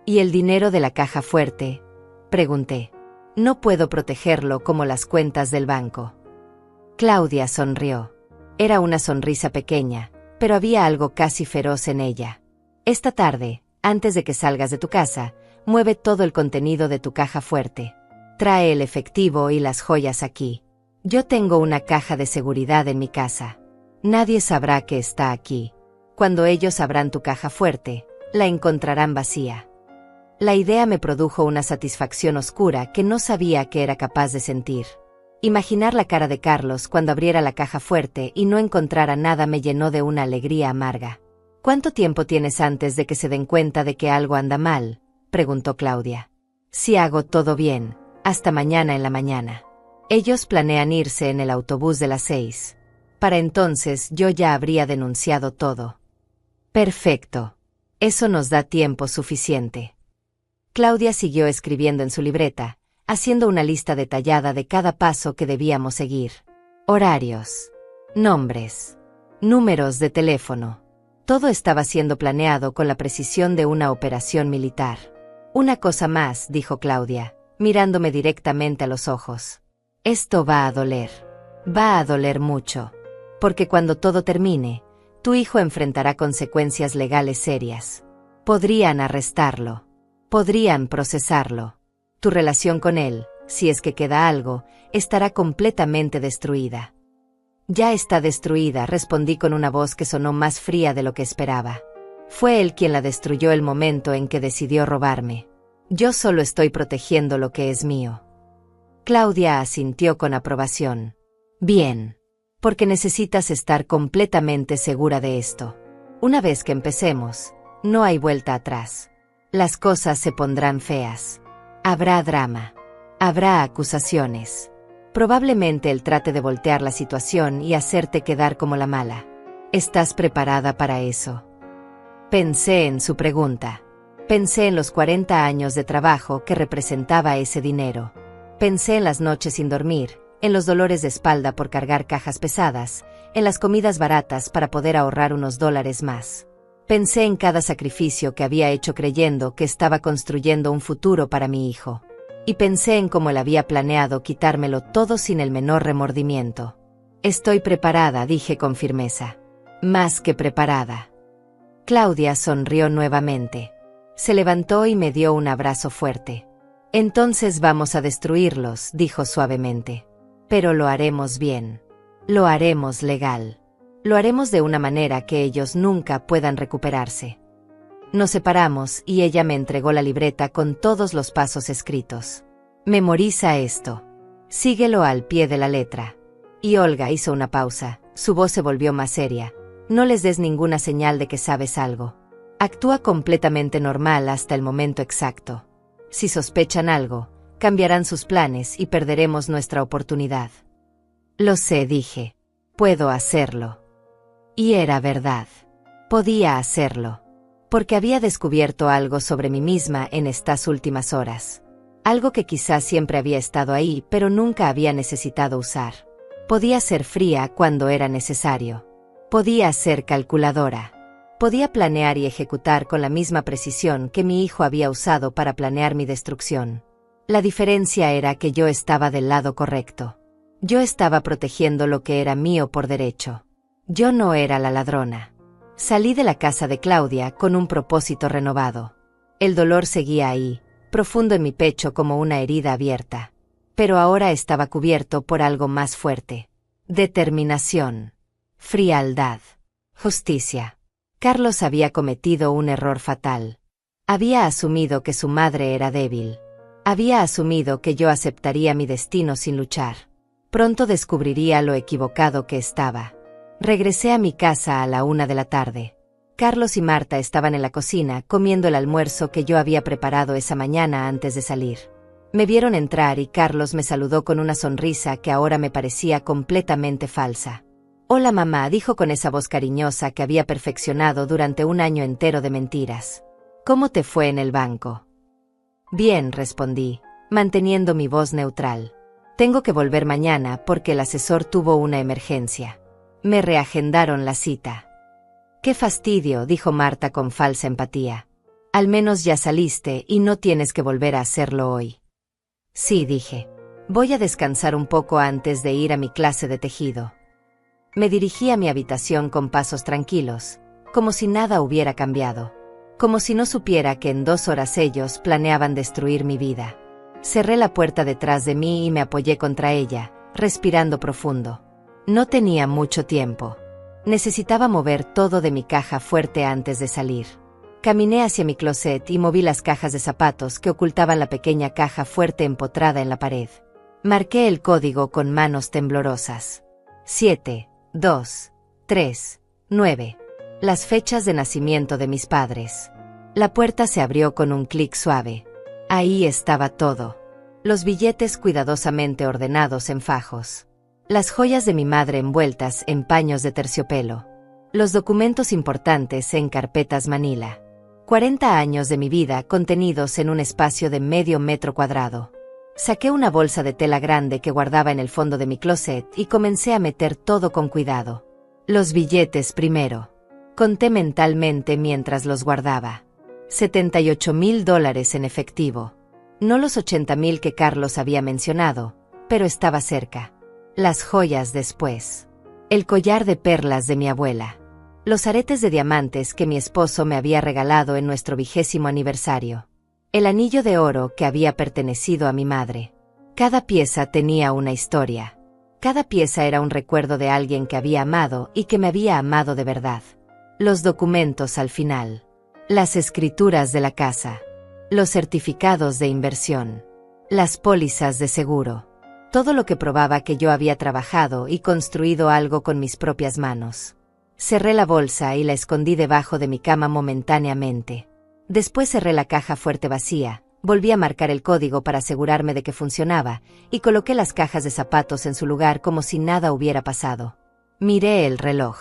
Speaker 1: ¿Y el dinero de la caja fuerte?, pregunté. No puedo protegerlo como las cuentas del banco. Claudia sonrió. Era una sonrisa pequeña, pero había algo casi feroz en ella. Esta tarde, antes de que salgas de tu casa, mueve todo el contenido de tu caja fuerte. Trae el efectivo y las joyas aquí. Yo tengo una caja de seguridad en mi casa. Nadie sabrá que está aquí. Cuando ellos abran tu caja fuerte, la encontrarán vacía. La idea me produjo una satisfacción oscura que no sabía que era capaz de sentir. Imaginar la cara de Carlos cuando abriera la caja fuerte y no encontrara nada me llenó de una alegría amarga. ¿Cuánto tiempo tienes antes de que se den cuenta de que algo anda mal?, preguntó Claudia. Si hago todo bien, hasta mañana en la mañana. Ellos planean irse en el autobús de las 6. Para entonces yo ya habría denunciado todo. Perfecto. Eso nos da tiempo suficiente. Claudia siguió escribiendo en su libreta, haciendo una lista detallada de cada paso que debíamos seguir. Horarios, nombres, números de teléfono. Todo estaba siendo planeado con la precisión de una operación militar. Una cosa más, dijo Claudia, mirándome directamente a los ojos. Esto va a doler. Va a doler mucho. Porque cuando todo termine, tu hijo enfrentará consecuencias legales serias. Podrían arrestarlo. Podrían procesarlo. Tu relación con él, si es que queda algo, estará completamente destruida. Ya está destruida, respondí con una voz que sonó más fría de lo que esperaba. Fue él quien la destruyó el momento en que decidió robarme. Yo solo estoy protegiendo lo que es mío. Claudia asintió con aprobación. Bien. Porque necesitas estar completamente segura de esto. Una vez que empecemos, no hay vuelta atrás. Las cosas se pondrán feas. Habrá drama. Habrá acusaciones. Probablemente él trate de voltear la situación y hacerte quedar como la mala. ¿Estás preparada para eso? Pensé en su pregunta. Pensé en los 40 años de trabajo que representaba ese dinero. Pensé en las noches sin dormir, en los dolores de espalda por cargar cajas pesadas, en las comidas baratas para poder ahorrar unos dólares más. Pensé en cada sacrificio que había hecho creyendo que estaba construyendo un futuro para mi hijo. Y pensé en cómo él había planeado quitármelo todo sin el menor remordimiento. Estoy preparada, dije con firmeza. Más que preparada. Claudia sonrió nuevamente. Se levantó y me dio un abrazo fuerte. Entonces vamos a destruirlos, dijo suavemente. Pero lo haremos bien. Lo haremos legal. Lo haremos de una manera que ellos nunca puedan recuperarse. Nos separamos y ella me entregó la libreta con todos los pasos escritos. Memoriza esto. Síguelo al pie de la letra. Y Olga hizo una pausa, su voz se volvió más seria. No les des ninguna señal de que sabes algo. Actúa completamente normal hasta el momento exacto. Si sospechan algo, cambiarán sus planes y perderemos nuestra oportunidad. Lo sé, dije. Puedo hacerlo. Y era verdad. Podía hacerlo. Porque había descubierto algo sobre mí misma en estas últimas horas. Algo que quizás siempre había estado ahí, pero nunca había necesitado usar. Podía ser fría cuando era necesario. Podía ser calculadora. Podía planear y ejecutar con la misma precisión que mi hijo había usado para planear mi destrucción. La diferencia era que yo estaba del lado correcto. Yo estaba protegiendo lo que era mío por derecho. Yo no era la ladrona. Salí de la casa de Claudia con un propósito renovado. El dolor seguía ahí, profundo en mi pecho como una herida abierta. Pero ahora estaba cubierto por algo más fuerte. Determinación. Frialdad. Justicia. Carlos había cometido un error fatal. Había asumido que su madre era débil. Había asumido que yo aceptaría mi destino sin luchar. Pronto descubriría lo equivocado que estaba. Regresé a mi casa a la 1 de la tarde. Carlos y Marta estaban en la cocina comiendo el almuerzo que yo había preparado esa mañana antes de salir. Me vieron entrar y Carlos me saludó con una sonrisa que ahora me parecía completamente falsa. «Hola mamá», dijo con esa voz cariñosa que había perfeccionado durante un año entero de mentiras. «¿Cómo te fue en el banco?» «Bien», respondí, manteniendo mi voz neutral. «Tengo que volver mañana porque el asesor tuvo una emergencia. Me reagendaron la cita». «Qué fastidio», dijo Marta con falsa empatía. «Al menos ya saliste y no tienes que volver a hacerlo hoy». «Sí», dije. «Voy a descansar un poco antes de ir a mi clase de tejido». Me dirigí a mi habitación con pasos tranquilos, como si nada hubiera cambiado. Como si no supiera que en 2 horas ellos planeaban destruir mi vida. Cerré la puerta detrás de mí y me apoyé contra ella, respirando profundo. No tenía mucho tiempo. Necesitaba mover todo de mi caja fuerte antes de salir. Caminé hacia mi closet y moví las cajas de zapatos que ocultaban la pequeña caja fuerte empotrada en la pared. Marqué el código con manos temblorosas. 7, 2, 3, 9. Las fechas de nacimiento de mis padres. La puerta se abrió con un clic suave. Ahí estaba todo. Los billetes cuidadosamente ordenados en fajos. Las joyas de mi madre envueltas en paños de terciopelo. Los documentos importantes en carpetas manila. 40 años de mi vida contenidos en un espacio de medio metro cuadrado. Saqué una bolsa de tela grande que guardaba en el fondo de mi closet y comencé a meter todo con cuidado. Los billetes primero. Conté mentalmente mientras los guardaba. $78,000 en efectivo. No los 80,000 que Carlos había mencionado, pero estaba cerca. Las joyas después. El collar de perlas de mi abuela. Los aretes de diamantes que mi esposo me había regalado en nuestro 20º aniversario. El anillo de oro que había pertenecido a mi madre. Cada pieza tenía una historia. Cada pieza era un recuerdo de alguien que había amado y que me había amado de verdad. Los documentos al final. Las escrituras de la casa. Los certificados de inversión. Las pólizas de seguro. Todo lo que probaba que yo había trabajado y construido algo con mis propias manos. Cerré la bolsa y la escondí debajo de mi cama momentáneamente. Después cerré la caja fuerte vacía, volví a marcar el código para asegurarme de que funcionaba, y coloqué las cajas de zapatos en su lugar como si nada hubiera pasado. Miré el reloj.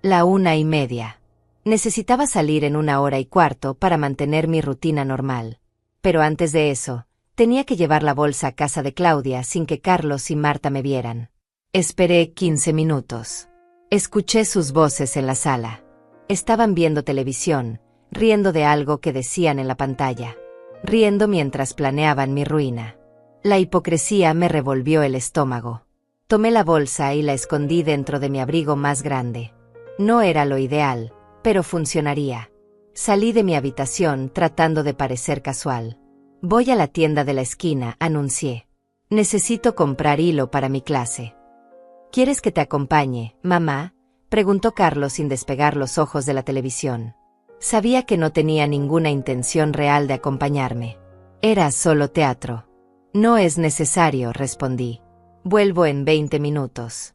Speaker 1: La 1:30. Necesitaba salir en 1 hora y cuarto para mantener mi rutina normal. Pero antes de eso, tenía que llevar la bolsa a casa de Claudia sin que Carlos y Marta me vieran. Esperé 15 minutos. Escuché sus voces en la sala. Estaban viendo televisión, riendo de algo que decían en la pantalla. Riendo mientras planeaban mi ruina. La hipocresía me revolvió el estómago. Tomé la bolsa y la escondí dentro de mi abrigo más grande. No era lo ideal, pero funcionaría. Salí de mi habitación tratando de parecer casual. «Voy a la tienda de la esquina», anuncié. «Necesito comprar hilo para mi clase». «¿Quieres que te acompañe, mamá?», preguntó Carlos sin despegar los ojos de la televisión. Sabía que no tenía ninguna intención real de acompañarme. Era solo teatro. «No es necesario», respondí. «Vuelvo en 20 minutos».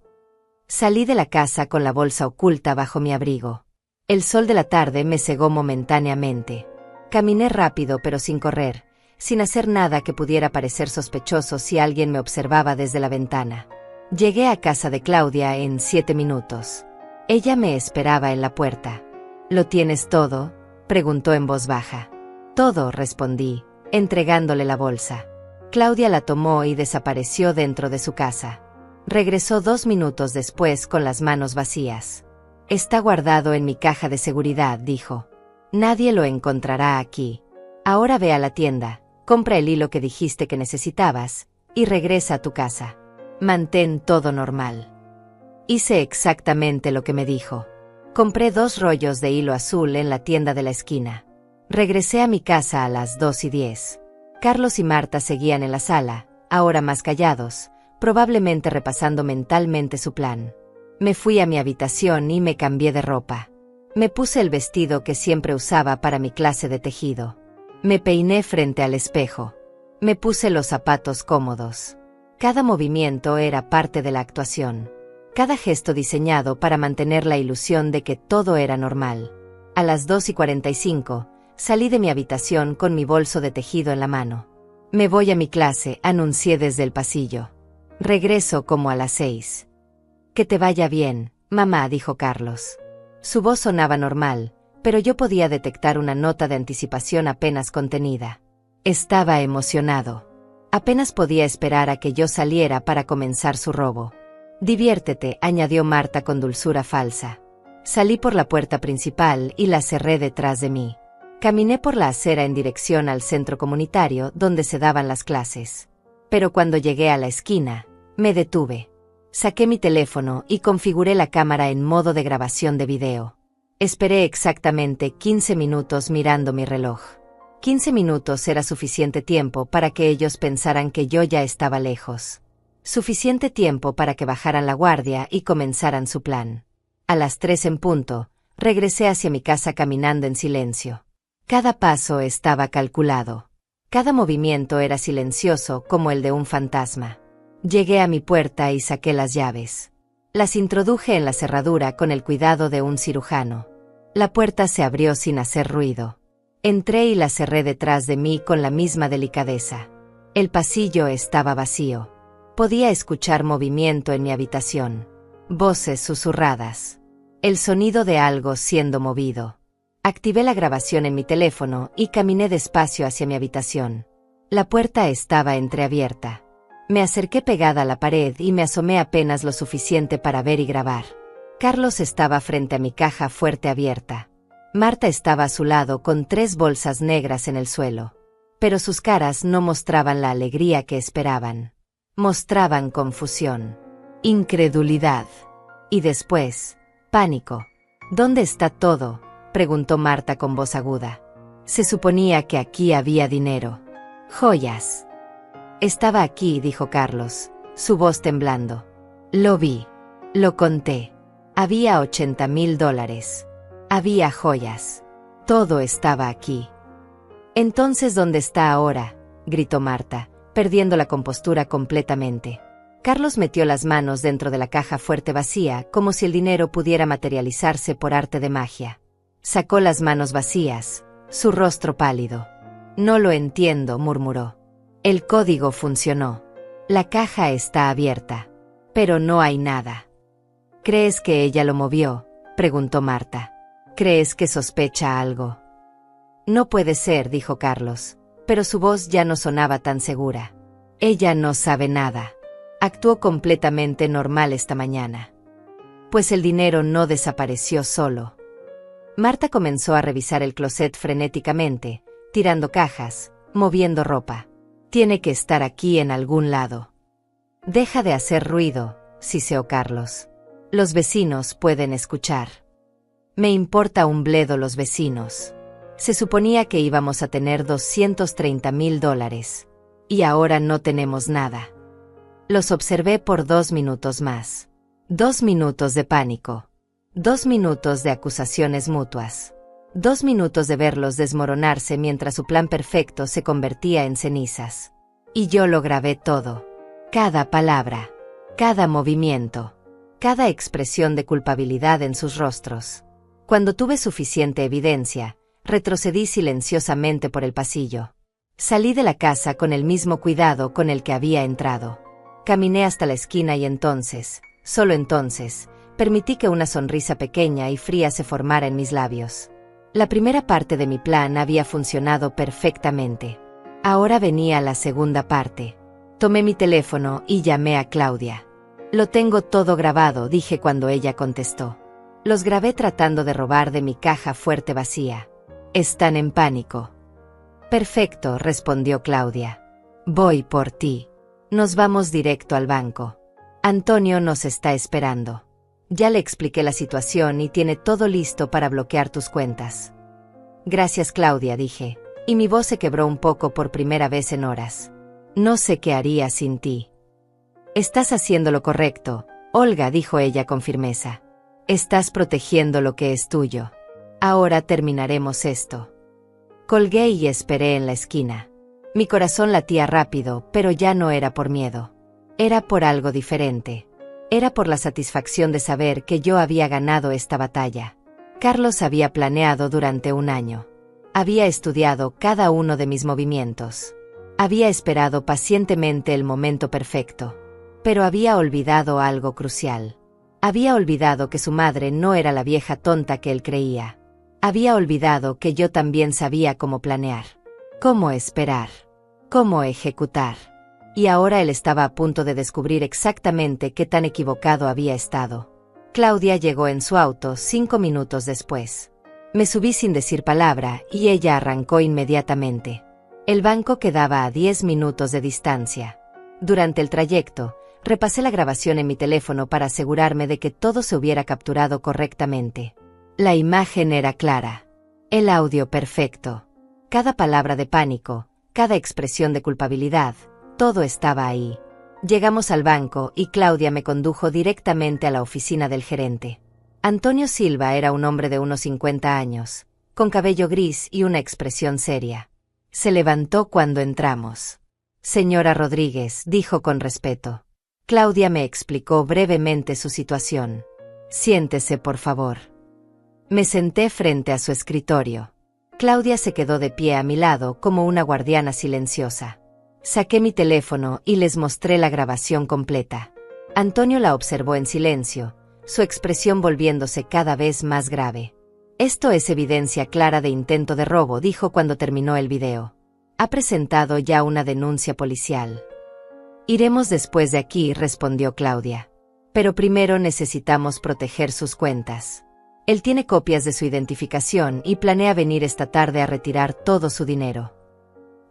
Speaker 1: Salí de la casa con la bolsa oculta bajo mi abrigo. El sol de la tarde me cegó momentáneamente. Caminé rápido pero sin correr, sin hacer nada que pudiera parecer sospechoso si alguien me observaba desde la ventana. Llegué a casa de Claudia en 7 minutos. Ella me esperaba en la puerta. «¿Lo tienes todo?», preguntó en voz baja. «Todo», respondí, entregándole la bolsa. Claudia la tomó y desapareció dentro de su casa. Regresó 2 minutos después con las manos vacías. «Está guardado en mi caja de seguridad», dijo. «Nadie lo encontrará aquí. Ahora ve a la tienda, compra el hilo que dijiste que necesitabas, y regresa a tu casa. Mantén todo normal». Hice exactamente lo que me dijo. Compré 2 rollos de hilo azul en la tienda de la esquina. Regresé a mi casa a las 2:10. Carlos y Marta seguían en la sala, ahora más callados, probablemente repasando mentalmente su plan. Me fui a mi habitación y me cambié de ropa. Me puse el vestido que siempre usaba para mi clase de tejido. Me peiné frente al espejo. Me puse los zapatos cómodos. Cada movimiento era parte de la actuación. Cada gesto diseñado para mantener la ilusión de que todo era normal. A las 2:45, salí de mi habitación con mi bolso de tejido en la mano. Me voy a mi clase, anuncié desde el pasillo. Regreso como a las 6. Que te vaya bien, mamá, dijo Carlos. Su voz sonaba normal, pero yo podía detectar una nota de anticipación apenas contenida. Estaba emocionado. Apenas podía esperar a que yo saliera para comenzar su robo. Diviértete, añadió Marta con dulzura falsa. Salí por la puerta principal y la cerré detrás de mí. Caminé por la acera en dirección al centro comunitario donde se daban las clases. Pero cuando llegué a la esquina, me detuve. Saqué mi teléfono y configuré la cámara en modo de grabación de video. Esperé exactamente 15 minutos mirando mi reloj. 15 minutos era suficiente tiempo para que ellos pensaran que yo ya estaba lejos. Suficiente tiempo para que bajaran la guardia y comenzaran su plan. A las 3 en punto, regresé hacia mi casa caminando en silencio. Cada paso estaba calculado. Cada movimiento era silencioso como el de un fantasma. Llegué a mi puerta y saqué las llaves. Las introduje en la cerradura con el cuidado de un cirujano. La puerta se abrió sin hacer ruido. Entré y la cerré detrás de mí con la misma delicadeza. El pasillo estaba vacío. Podía escuchar movimiento en mi habitación. Voces susurradas. El sonido de algo siendo movido. Activé la grabación en mi teléfono y caminé despacio hacia mi habitación. La puerta estaba entreabierta. Me acerqué pegada a la pared y me asomé apenas lo suficiente para ver y grabar. Carlos estaba frente a mi caja fuerte abierta. Marta estaba a su lado con 3 bolsas negras en el suelo. Pero sus caras no mostraban la alegría que esperaban. Mostraban confusión, incredulidad y después, pánico. ¿Dónde está todo?, preguntó Marta con voz aguda. Se suponía que aquí había dinero. Joyas. Estaba aquí, dijo Carlos, su voz temblando. Lo vi. Lo conté. Había $80,000. Había joyas. Todo estaba aquí. Entonces, ¿dónde está ahora?, gritó Marta, perdiendo la compostura completamente. Carlos metió las manos dentro de la caja fuerte vacía, como si el dinero pudiera materializarse por arte de magia. Sacó las manos vacías, su rostro pálido. No lo entiendo, murmuró. El código funcionó. La caja está abierta. Pero no hay nada. ¿Crees que ella lo movió?, preguntó Marta. ¿Crees que sospecha algo? No puede ser, dijo Carlos, pero su voz ya no sonaba tan segura. Ella no sabe nada. Actuó completamente normal esta mañana. Pues el dinero no desapareció solo. Marta comenzó a revisar el closet frenéticamente, tirando cajas, moviendo ropa. Tiene que estar aquí en algún lado. Deja de hacer ruido, siseó Carlos. Los vecinos pueden escuchar. Me importa un bledo los vecinos. Se suponía que íbamos a tener $230,000. Y ahora no tenemos nada. Los observé por 2 minutos más. 2 minutos de pánico. 2 minutos de acusaciones mutuas. 2 minutos de verlos desmoronarse mientras su plan perfecto se convertía en cenizas. Y yo lo grabé todo. Cada palabra. Cada movimiento. Cada expresión de culpabilidad en sus rostros. Cuando tuve suficiente evidencia, retrocedí silenciosamente por el pasillo. Salí de la casa con el mismo cuidado con el que había entrado. Caminé hasta la esquina y entonces, solo entonces, permití que una sonrisa pequeña y fría se formara en mis labios. La primera parte de mi plan había funcionado perfectamente. Ahora venía la segunda parte. Tomé mi teléfono y llamé a Claudia. Lo tengo todo grabado, dije cuando ella contestó. Los grabé tratando de robar de mi caja fuerte vacía. Están en pánico. Perfecto, respondió Claudia. Voy por ti. Nos vamos directo al banco. Antonio nos está esperando. Ya le expliqué la situación y tiene todo listo para bloquear tus cuentas. Gracias, Claudia, dije, y mi voz se quebró un poco por primera vez en horas. No sé qué haría sin ti. Estás haciendo lo correcto, Olga, dijo ella con firmeza. Estás protegiendo lo que es tuyo. Ahora terminaremos esto. Colgué y esperé en la esquina. Mi corazón latía rápido, pero ya no era por miedo. Era por algo diferente. Era por la satisfacción de saber que yo había ganado esta batalla. Carlos había planeado durante un año. Había estudiado cada uno de mis movimientos. Había esperado pacientemente el momento perfecto. Pero había olvidado algo crucial. Había olvidado que su madre no era la vieja tonta que él creía. Había olvidado que yo también sabía cómo planear, cómo esperar, cómo ejecutar. Y ahora él estaba a punto de descubrir exactamente qué tan equivocado había estado. Claudia llegó en su auto 5 minutos después. Me subí sin decir palabra y ella arrancó inmediatamente. El banco quedaba a 10 minutos de distancia. Durante el trayecto, repasé la grabación en mi teléfono para asegurarme de que todo se hubiera capturado correctamente. La imagen era clara. El audio perfecto. Cada palabra de pánico, cada expresión de culpabilidad, todo estaba ahí. Llegamos al banco y Claudia me condujo directamente a la oficina del gerente. Antonio Silva era un hombre de unos 50 años, con cabello gris y una expresión seria. Se levantó cuando entramos. Señora Rodríguez, dijo con respeto. Claudia me explicó brevemente su situación. Siéntese, por favor. Me senté frente a su escritorio. Claudia se quedó de pie a mi lado como una guardiana silenciosa. Saqué mi teléfono y les mostré la grabación completa. Antonio la observó en silencio, su expresión volviéndose cada vez más grave. Esto es evidencia clara de intento de robo, dijo cuando terminó el video. Ha presentado ya una denuncia policial. Iremos después de aquí, respondió Claudia. Pero primero necesitamos proteger sus cuentas. Él tiene copias de su identificación y planea venir esta tarde a retirar todo su dinero.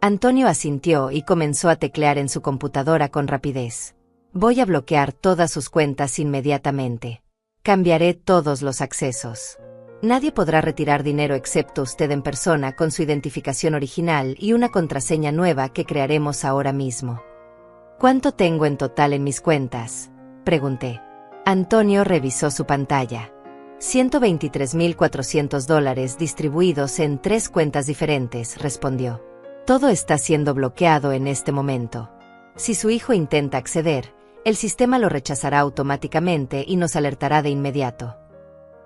Speaker 1: Antonio asintió y comenzó a teclear en su computadora con rapidez. Voy a bloquear todas sus cuentas inmediatamente. Cambiaré todos los accesos. Nadie podrá retirar dinero excepto usted en persona con su identificación original y una contraseña nueva que crearemos ahora mismo. ¿Cuánto tengo en total en mis cuentas?, pregunté. Antonio revisó su pantalla. $123.400 distribuidos en 3 cuentas diferentes, respondió. Todo está siendo bloqueado en este momento. Si su hijo intenta acceder, el sistema lo rechazará automáticamente y nos alertará de inmediato.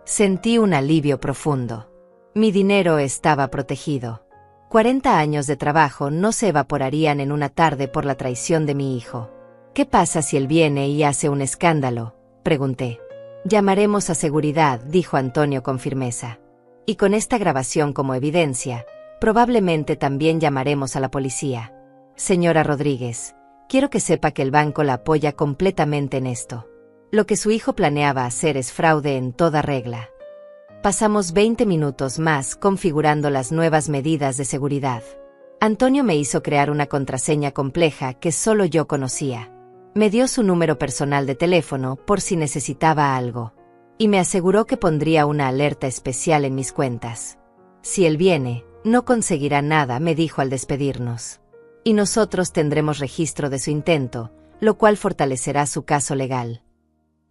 Speaker 1: Sentí un alivio profundo. Mi dinero estaba protegido. 40 años de trabajo no se evaporarían en una tarde por la traición de mi hijo. ¿Qué pasa si él viene y hace un escándalo?, pregunté. Llamaremos a seguridad, dijo Antonio con firmeza. Y con esta grabación como evidencia, probablemente también llamaremos a la policía. Señora Rodríguez, quiero que sepa que el banco la apoya completamente en esto. Lo que su hijo planeaba hacer es fraude en toda regla. Pasamos 20 minutos más configurando las nuevas medidas de seguridad. Antonio me hizo crear una contraseña compleja que solo yo conocía. Me dio su número personal de teléfono por si necesitaba algo. Y me aseguró que pondría una alerta especial en mis cuentas. Si él viene, no conseguirá nada, me dijo al despedirnos. Y nosotros tendremos registro de su intento, lo cual fortalecerá su caso legal.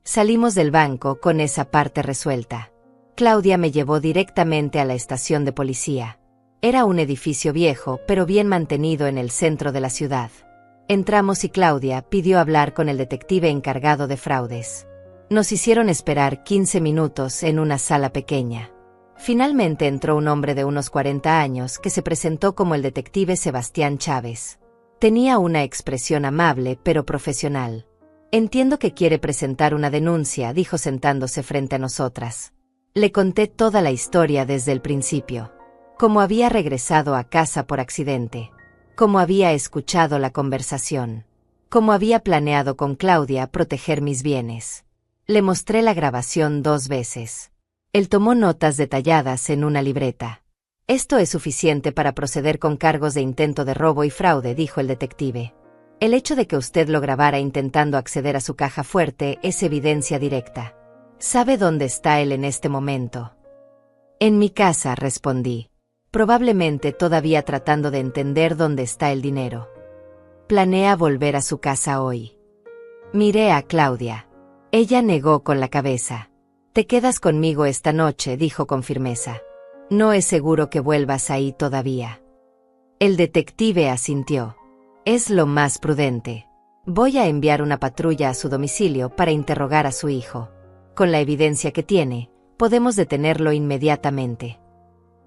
Speaker 1: Salimos del banco con esa parte resuelta. Claudia me llevó directamente a la estación de policía. Era un edificio viejo, pero bien mantenido en el centro de la ciudad. Entramos y Claudia pidió hablar con el detective encargado de fraudes. Nos hicieron esperar 15 minutos en una sala pequeña. Finalmente entró un hombre de unos 40 años que se presentó como el detective Sebastián Chávez. Tenía una expresión amable pero profesional. Entiendo que quiere presentar una denuncia, dijo sentándose frente a nosotras. Le conté toda la historia desde el principio. Cómo había regresado a casa por accidente. Cómo había escuchado la conversación. Cómo había planeado con Claudia proteger mis bienes. Le mostré la grabación 2 veces. Él tomó notas detalladas en una libreta. Esto es suficiente para proceder con cargos de intento de robo y fraude, dijo el detective. El hecho de que usted lo grabara intentando acceder a su caja fuerte es evidencia directa. ¿Sabe dónde está él en este momento? En mi casa, respondí. Probablemente todavía tratando de entender dónde está el dinero. Planea volver a su casa hoy. Miré a Claudia. Ella negó con la cabeza. Te quedas conmigo esta noche, dijo con firmeza. No es seguro que vuelvas ahí todavía. El detective asintió. Es lo más prudente. Voy a enviar una patrulla a su domicilio para interrogar a su hijo. Con la evidencia que tiene, podemos detenerlo inmediatamente.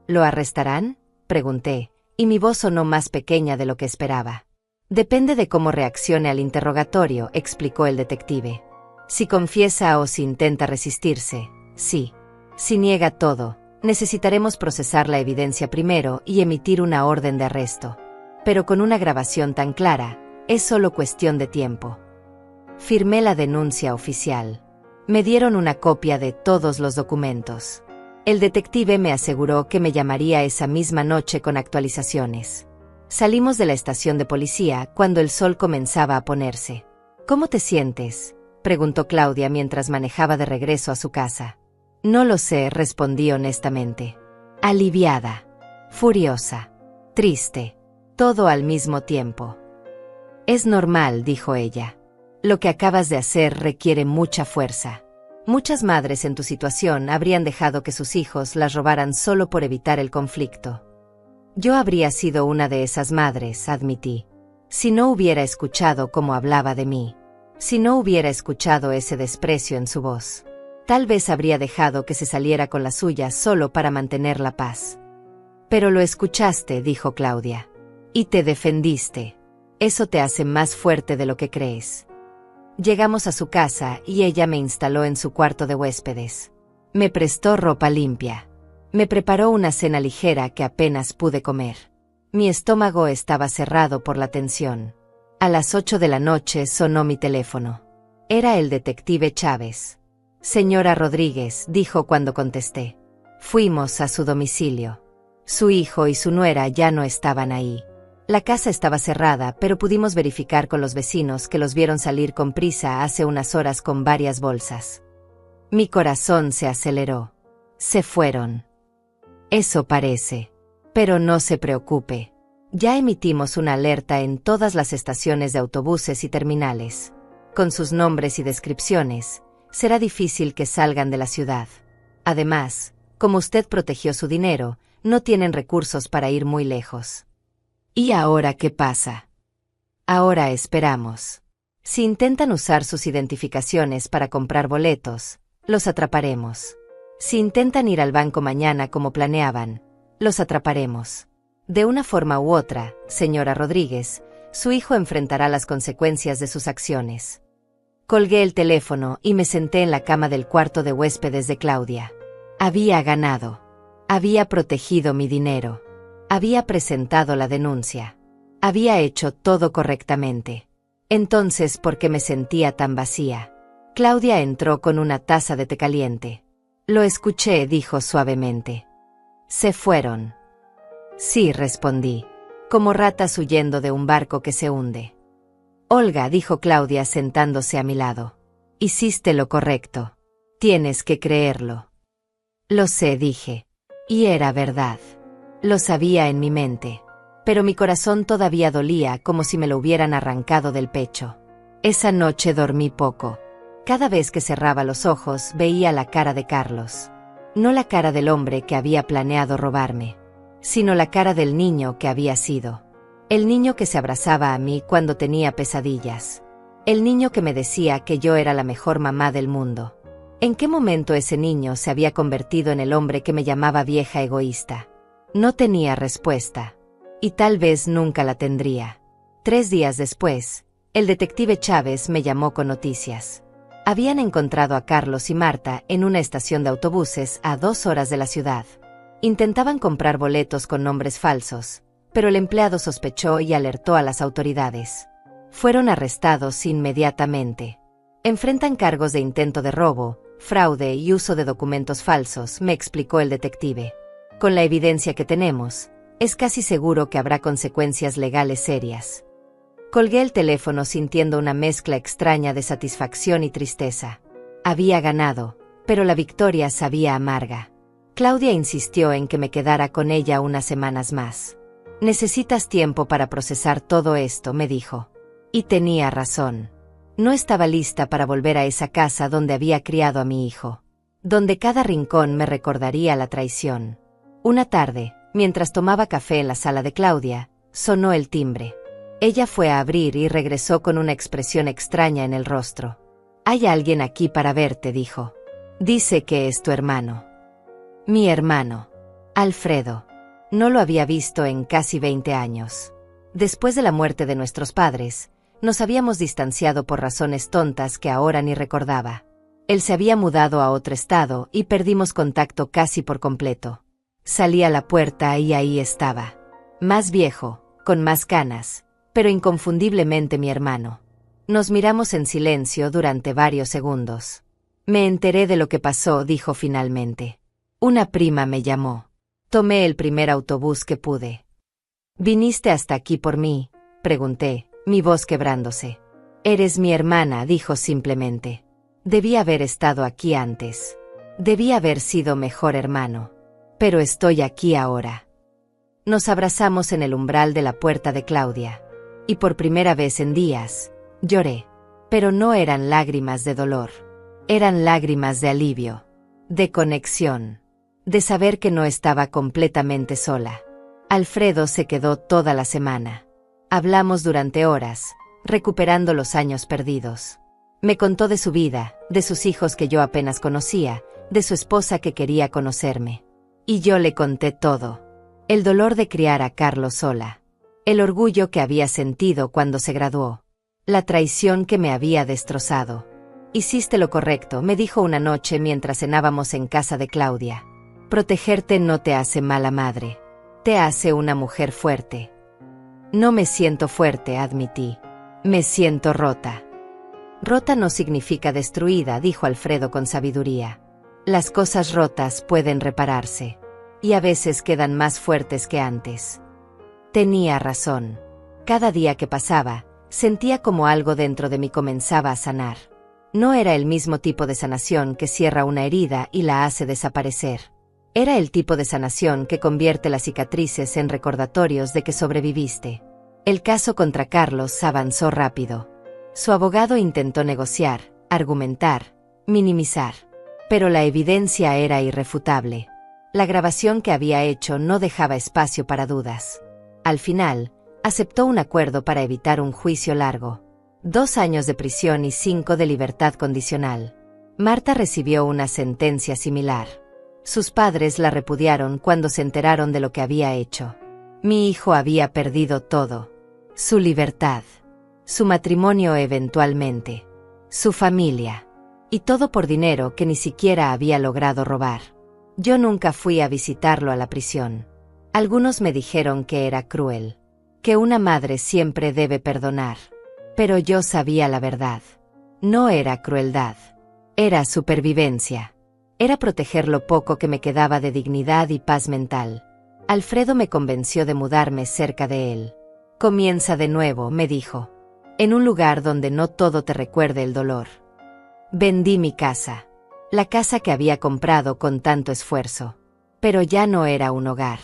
Speaker 1: ¿Lo arrestarán?, pregunté, y mi voz sonó más pequeña de lo que esperaba. Depende de cómo reaccione al interrogatorio, explicó el detective. Si confiesa o si intenta resistirse, sí. Si niega todo, necesitaremos procesar la evidencia primero y emitir una orden de arresto. Pero con una grabación tan clara, es solo cuestión de tiempo. Firmé la denuncia oficial. Me dieron una copia de todos los documentos. El detective me aseguró que me llamaría esa misma noche con actualizaciones. Salimos de la estación de policía cuando el sol comenzaba a ponerse. ¿Cómo te sientes?, preguntó Claudia mientras manejaba de regreso a su casa. No lo sé, respondí honestamente. Aliviada, furiosa, triste, todo al mismo tiempo. Es normal, dijo ella. Lo que acabas de hacer requiere mucha fuerza. Muchas madres en tu situación habrían dejado que sus hijos las robaran solo por evitar el conflicto. Yo habría sido una de esas madres, admití. Si no hubiera escuchado cómo hablaba de mí, si no hubiera escuchado ese desprecio en su voz, tal vez habría dejado que se saliera con la suya solo para mantener la paz. Pero lo escuchaste, dijo Claudia. Y te defendiste. Eso te hace más fuerte de lo que crees. Llegamos a su casa y ella me instaló en su cuarto de huéspedes. Me prestó ropa limpia. Me preparó una cena ligera que apenas pude comer. Mi estómago estaba cerrado por la tensión. A las 8 de la noche sonó mi teléfono. Era el detective Chávez. Señora Rodríguez, dijo cuando contesté. Fuimos a su domicilio. Su hijo y su nuera ya no estaban ahí. La casa estaba cerrada, pero pudimos verificar con los vecinos que los vieron salir con prisa hace unas horas con varias bolsas. Mi corazón se aceleró. Se fueron. Eso parece. Pero no se preocupe. Ya emitimos una alerta en todas las estaciones de autobuses y terminales. Con sus nombres y descripciones, será difícil que salgan de la ciudad. Además, como usted protegió su dinero, no tienen recursos para ir muy lejos. ¿Y ahora qué pasa? Ahora esperamos. Si intentan usar sus identificaciones para comprar boletos, los atraparemos. Si intentan ir al banco mañana como planeaban, los atraparemos. De una forma u otra, señora Rodríguez, su hijo enfrentará las consecuencias de sus acciones. Colgué el teléfono y me senté en la cama del cuarto de huéspedes de Claudia. Había ganado. Había protegido mi dinero. Había presentado la denuncia. Había hecho todo correctamente. Entonces, ¿por qué me sentía tan vacía? Claudia entró con una taza de té caliente. Lo escuché, dijo suavemente. Se fueron. Sí, respondí, como ratas huyendo de un barco que se hunde. Olga, dijo Claudia sentándose a mi lado. Hiciste lo correcto. Tienes que creerlo. Lo sé, dije. Y era verdad. Lo sabía en mi mente. Pero mi corazón todavía dolía como si me lo hubieran arrancado del pecho. Esa noche dormí poco. Cada vez que cerraba los ojos veía la cara de Carlos. No la cara del hombre que había planeado robarme, sino la cara del niño que había sido. El niño que se abrazaba a mí cuando tenía pesadillas. El niño que me decía que yo era la mejor mamá del mundo. ¿En qué momento ese niño se había convertido en el hombre que me llamaba vieja egoísta? No tenía respuesta. Y tal vez nunca la tendría. 3 días después, el detective Chávez me llamó con noticias. Habían encontrado a Carlos y Marta en una estación de autobuses a 2 horas de la ciudad. Intentaban comprar boletos con nombres falsos, pero el empleado sospechó y alertó a las autoridades. Fueron arrestados inmediatamente. Enfrentan cargos de intento de robo, fraude y uso de documentos falsos, me explicó el detective. Con la evidencia que tenemos, es casi seguro que habrá consecuencias legales serias. Colgué el teléfono sintiendo una mezcla extraña de satisfacción y tristeza. Había ganado, pero la victoria sabía amarga. Claudia insistió en que me quedara con ella unas semanas más. Necesitas tiempo para procesar todo esto, me dijo. Y tenía razón. No estaba lista para volver a esa casa donde había criado a mi hijo. Donde cada rincón me recordaría la traición. Una tarde, mientras tomaba café en la sala de Claudia, sonó el timbre. Ella fue a abrir y regresó con una expresión extraña en el rostro. «Hay alguien aquí para verte», dijo. «Dice que es tu hermano». Mi hermano. Alfredo. No lo había visto en casi 20 años. Después de la muerte de nuestros padres, nos habíamos distanciado por razones tontas que ahora ni recordaba. Él se había mudado a otro estado y perdimos contacto casi por completo. Salí a la puerta y ahí estaba. Más viejo, con más canas, pero inconfundiblemente mi hermano. Nos miramos en silencio durante varios segundos. «Me enteré de lo que pasó», dijo finalmente. «Una prima me llamó. Tomé el primer autobús que pude». «¿Viniste hasta aquí por mí?», pregunté, mi voz quebrándose. «Eres mi hermana», dijo simplemente. «Debí haber estado aquí antes. Debí haber sido mejor hermano. Pero estoy aquí ahora». Nos abrazamos en el umbral de la puerta de Claudia. Y por primera vez en días, lloré. Pero no eran lágrimas de dolor. Eran lágrimas de alivio. De conexión. De saber que no estaba completamente sola. Alfredo se quedó toda la semana. Hablamos durante horas, recuperando los años perdidos. Me contó de su vida, de sus hijos que yo apenas conocía, de su esposa que quería conocerme. Y yo le conté todo. El dolor de criar a Carlos sola. El orgullo que había sentido cuando se graduó. La traición que me había destrozado. «Hiciste lo correcto», me dijo una noche mientras cenábamos en casa de Claudia. «Protegerte no te hace mala madre. Te hace una mujer fuerte». «No me siento fuerte», admití. «Me siento rota». «Rota no significa destruida», dijo Alfredo con sabiduría. «Las cosas rotas pueden repararse. Y a veces quedan más fuertes que antes». Tenía razón. Cada día que pasaba, sentía como algo dentro de mí comenzaba a sanar. No era el mismo tipo de sanación que cierra una herida y la hace desaparecer. Era el tipo de sanación que convierte las cicatrices en recordatorios de que sobreviviste. El caso contra Carlos avanzó rápido. Su abogado intentó negociar, argumentar, minimizar. Pero la evidencia era irrefutable. La grabación que había hecho no dejaba espacio para dudas. Al final, aceptó un acuerdo para evitar un juicio largo. 2 años de prisión y 5 de libertad condicional. Marta recibió una sentencia similar. Sus padres la repudiaron cuando se enteraron de lo que había hecho. Mi hijo había perdido todo. Su libertad. Su matrimonio eventualmente. Su familia. Y todo por dinero que ni siquiera había logrado robar. Yo nunca fui a visitarlo a la prisión. Algunos me dijeron que era cruel. Que una madre siempre debe perdonar. Pero yo sabía la verdad. No era crueldad. Era supervivencia. Era proteger lo poco que me quedaba de dignidad y paz mental. Alfredo me convenció de mudarme cerca de él. «Comienza de nuevo», me dijo. «En un lugar donde no todo te recuerde el dolor». Vendí mi casa. La casa que había comprado con tanto esfuerzo. Pero ya no era un hogar.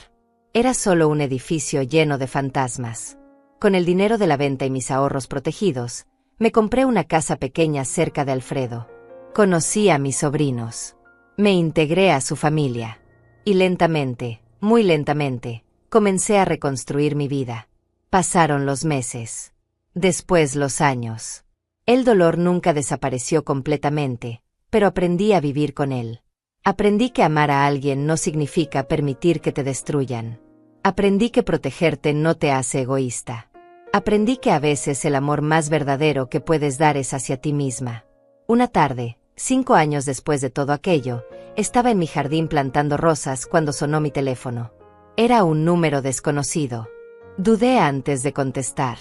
Speaker 1: Era solo un edificio lleno de fantasmas. Con el dinero de la venta y mis ahorros protegidos, me compré una casa pequeña cerca de Alfredo. Conocí a mis sobrinos. Me integré a su familia. Y lentamente, muy lentamente, comencé a reconstruir mi vida. Pasaron los meses. Después los años. El dolor nunca desapareció completamente, pero aprendí a vivir con él. Aprendí que amar a alguien no significa permitir que te destruyan. Aprendí que protegerte no te hace egoísta. Aprendí que a veces el amor más verdadero que puedes dar es hacia ti misma. Una tarde, 5 años después de todo aquello, estaba en mi jardín plantando rosas cuando sonó mi teléfono. Era un número desconocido. Dudé antes de contestar.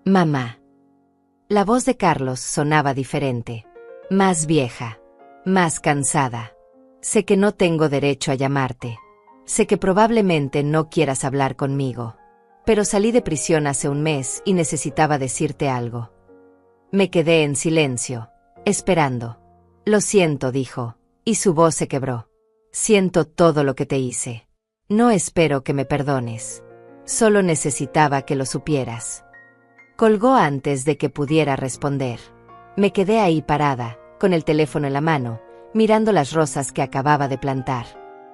Speaker 1: «Mamá». La voz de Carlos sonaba diferente. Más vieja. Más cansada. «Sé que no tengo derecho a llamarte. Sé que probablemente no quieras hablar conmigo. Pero salí de prisión hace un mes y necesitaba decirte algo». Me quedé en silencio, esperando. «Lo siento», dijo, y su voz se quebró. «Siento todo lo que te hice. No espero que me perdones. Solo necesitaba que lo supieras». Colgó antes de que pudiera responder. Me quedé ahí parada, con el teléfono en la mano, mirando las rosas que acababa de plantar.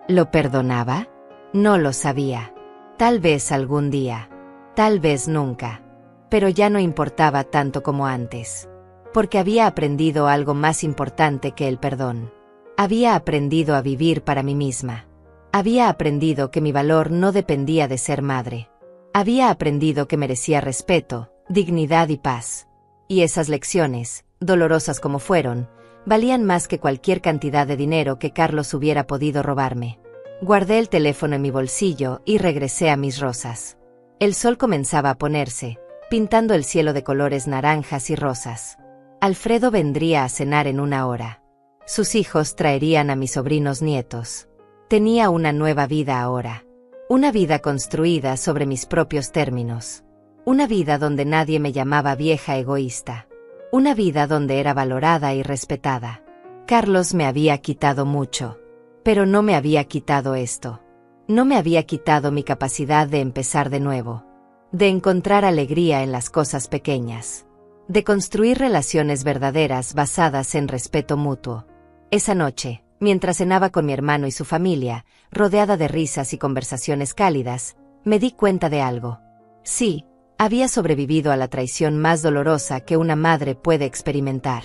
Speaker 1: ¿Lo perdonaba? No lo sabía. Tal vez algún día. Tal vez nunca. pero ya no importaba tanto como antes. Porque había aprendido algo más importante que el perdón. Había aprendido a vivir para mí misma. Había aprendido que mi valor no dependía de ser madre. Había aprendido que merecía respeto, dignidad y paz. Y esas lecciones, dolorosas como fueron, valían más que cualquier cantidad de dinero que Carlos hubiera podido robarme. Guardé el teléfono en mi bolsillo y regresé a mis rosas. El sol comenzaba a ponerse, pintando el cielo de colores naranjas y rosas. Alfredo vendría a cenar en una hora. Sus hijos traerían a mis sobrinos nietos. Tenía una nueva vida ahora. Una vida construida sobre mis propios términos. Una vida donde nadie me llamaba vieja egoísta. Una vida donde era valorada y respetada. Carlos me había quitado mucho. Pero no me había quitado esto. No me había quitado mi capacidad de empezar de nuevo. De encontrar alegría en las cosas pequeñas. De construir relaciones verdaderas basadas en respeto mutuo. Esa noche, mientras cenaba con mi hermano y su familia, rodeada de risas y conversaciones cálidas, me di cuenta de algo. Sí, había sobrevivido a la traición más dolorosa que una madre puede experimentar.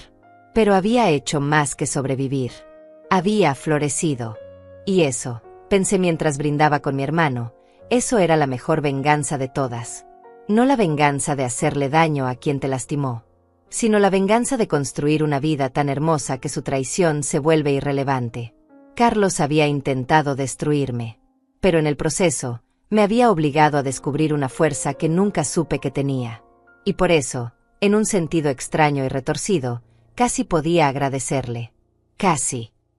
Speaker 1: Pero había hecho más que sobrevivir. Había florecido. Y eso, pensé mientras brindaba con mi hermano, eso era la mejor venganza de todas. No la venganza de hacerle daño a quien te lastimó, sino la venganza de construir una vida tan hermosa que su traición se vuelve irrelevante. Carlos había intentado destruirme, pero en el proceso, me había obligado a descubrir una fuerza que nunca supe que tenía. Y por eso, en un sentido extraño y retorcido, casi podía agradecerle. Casi.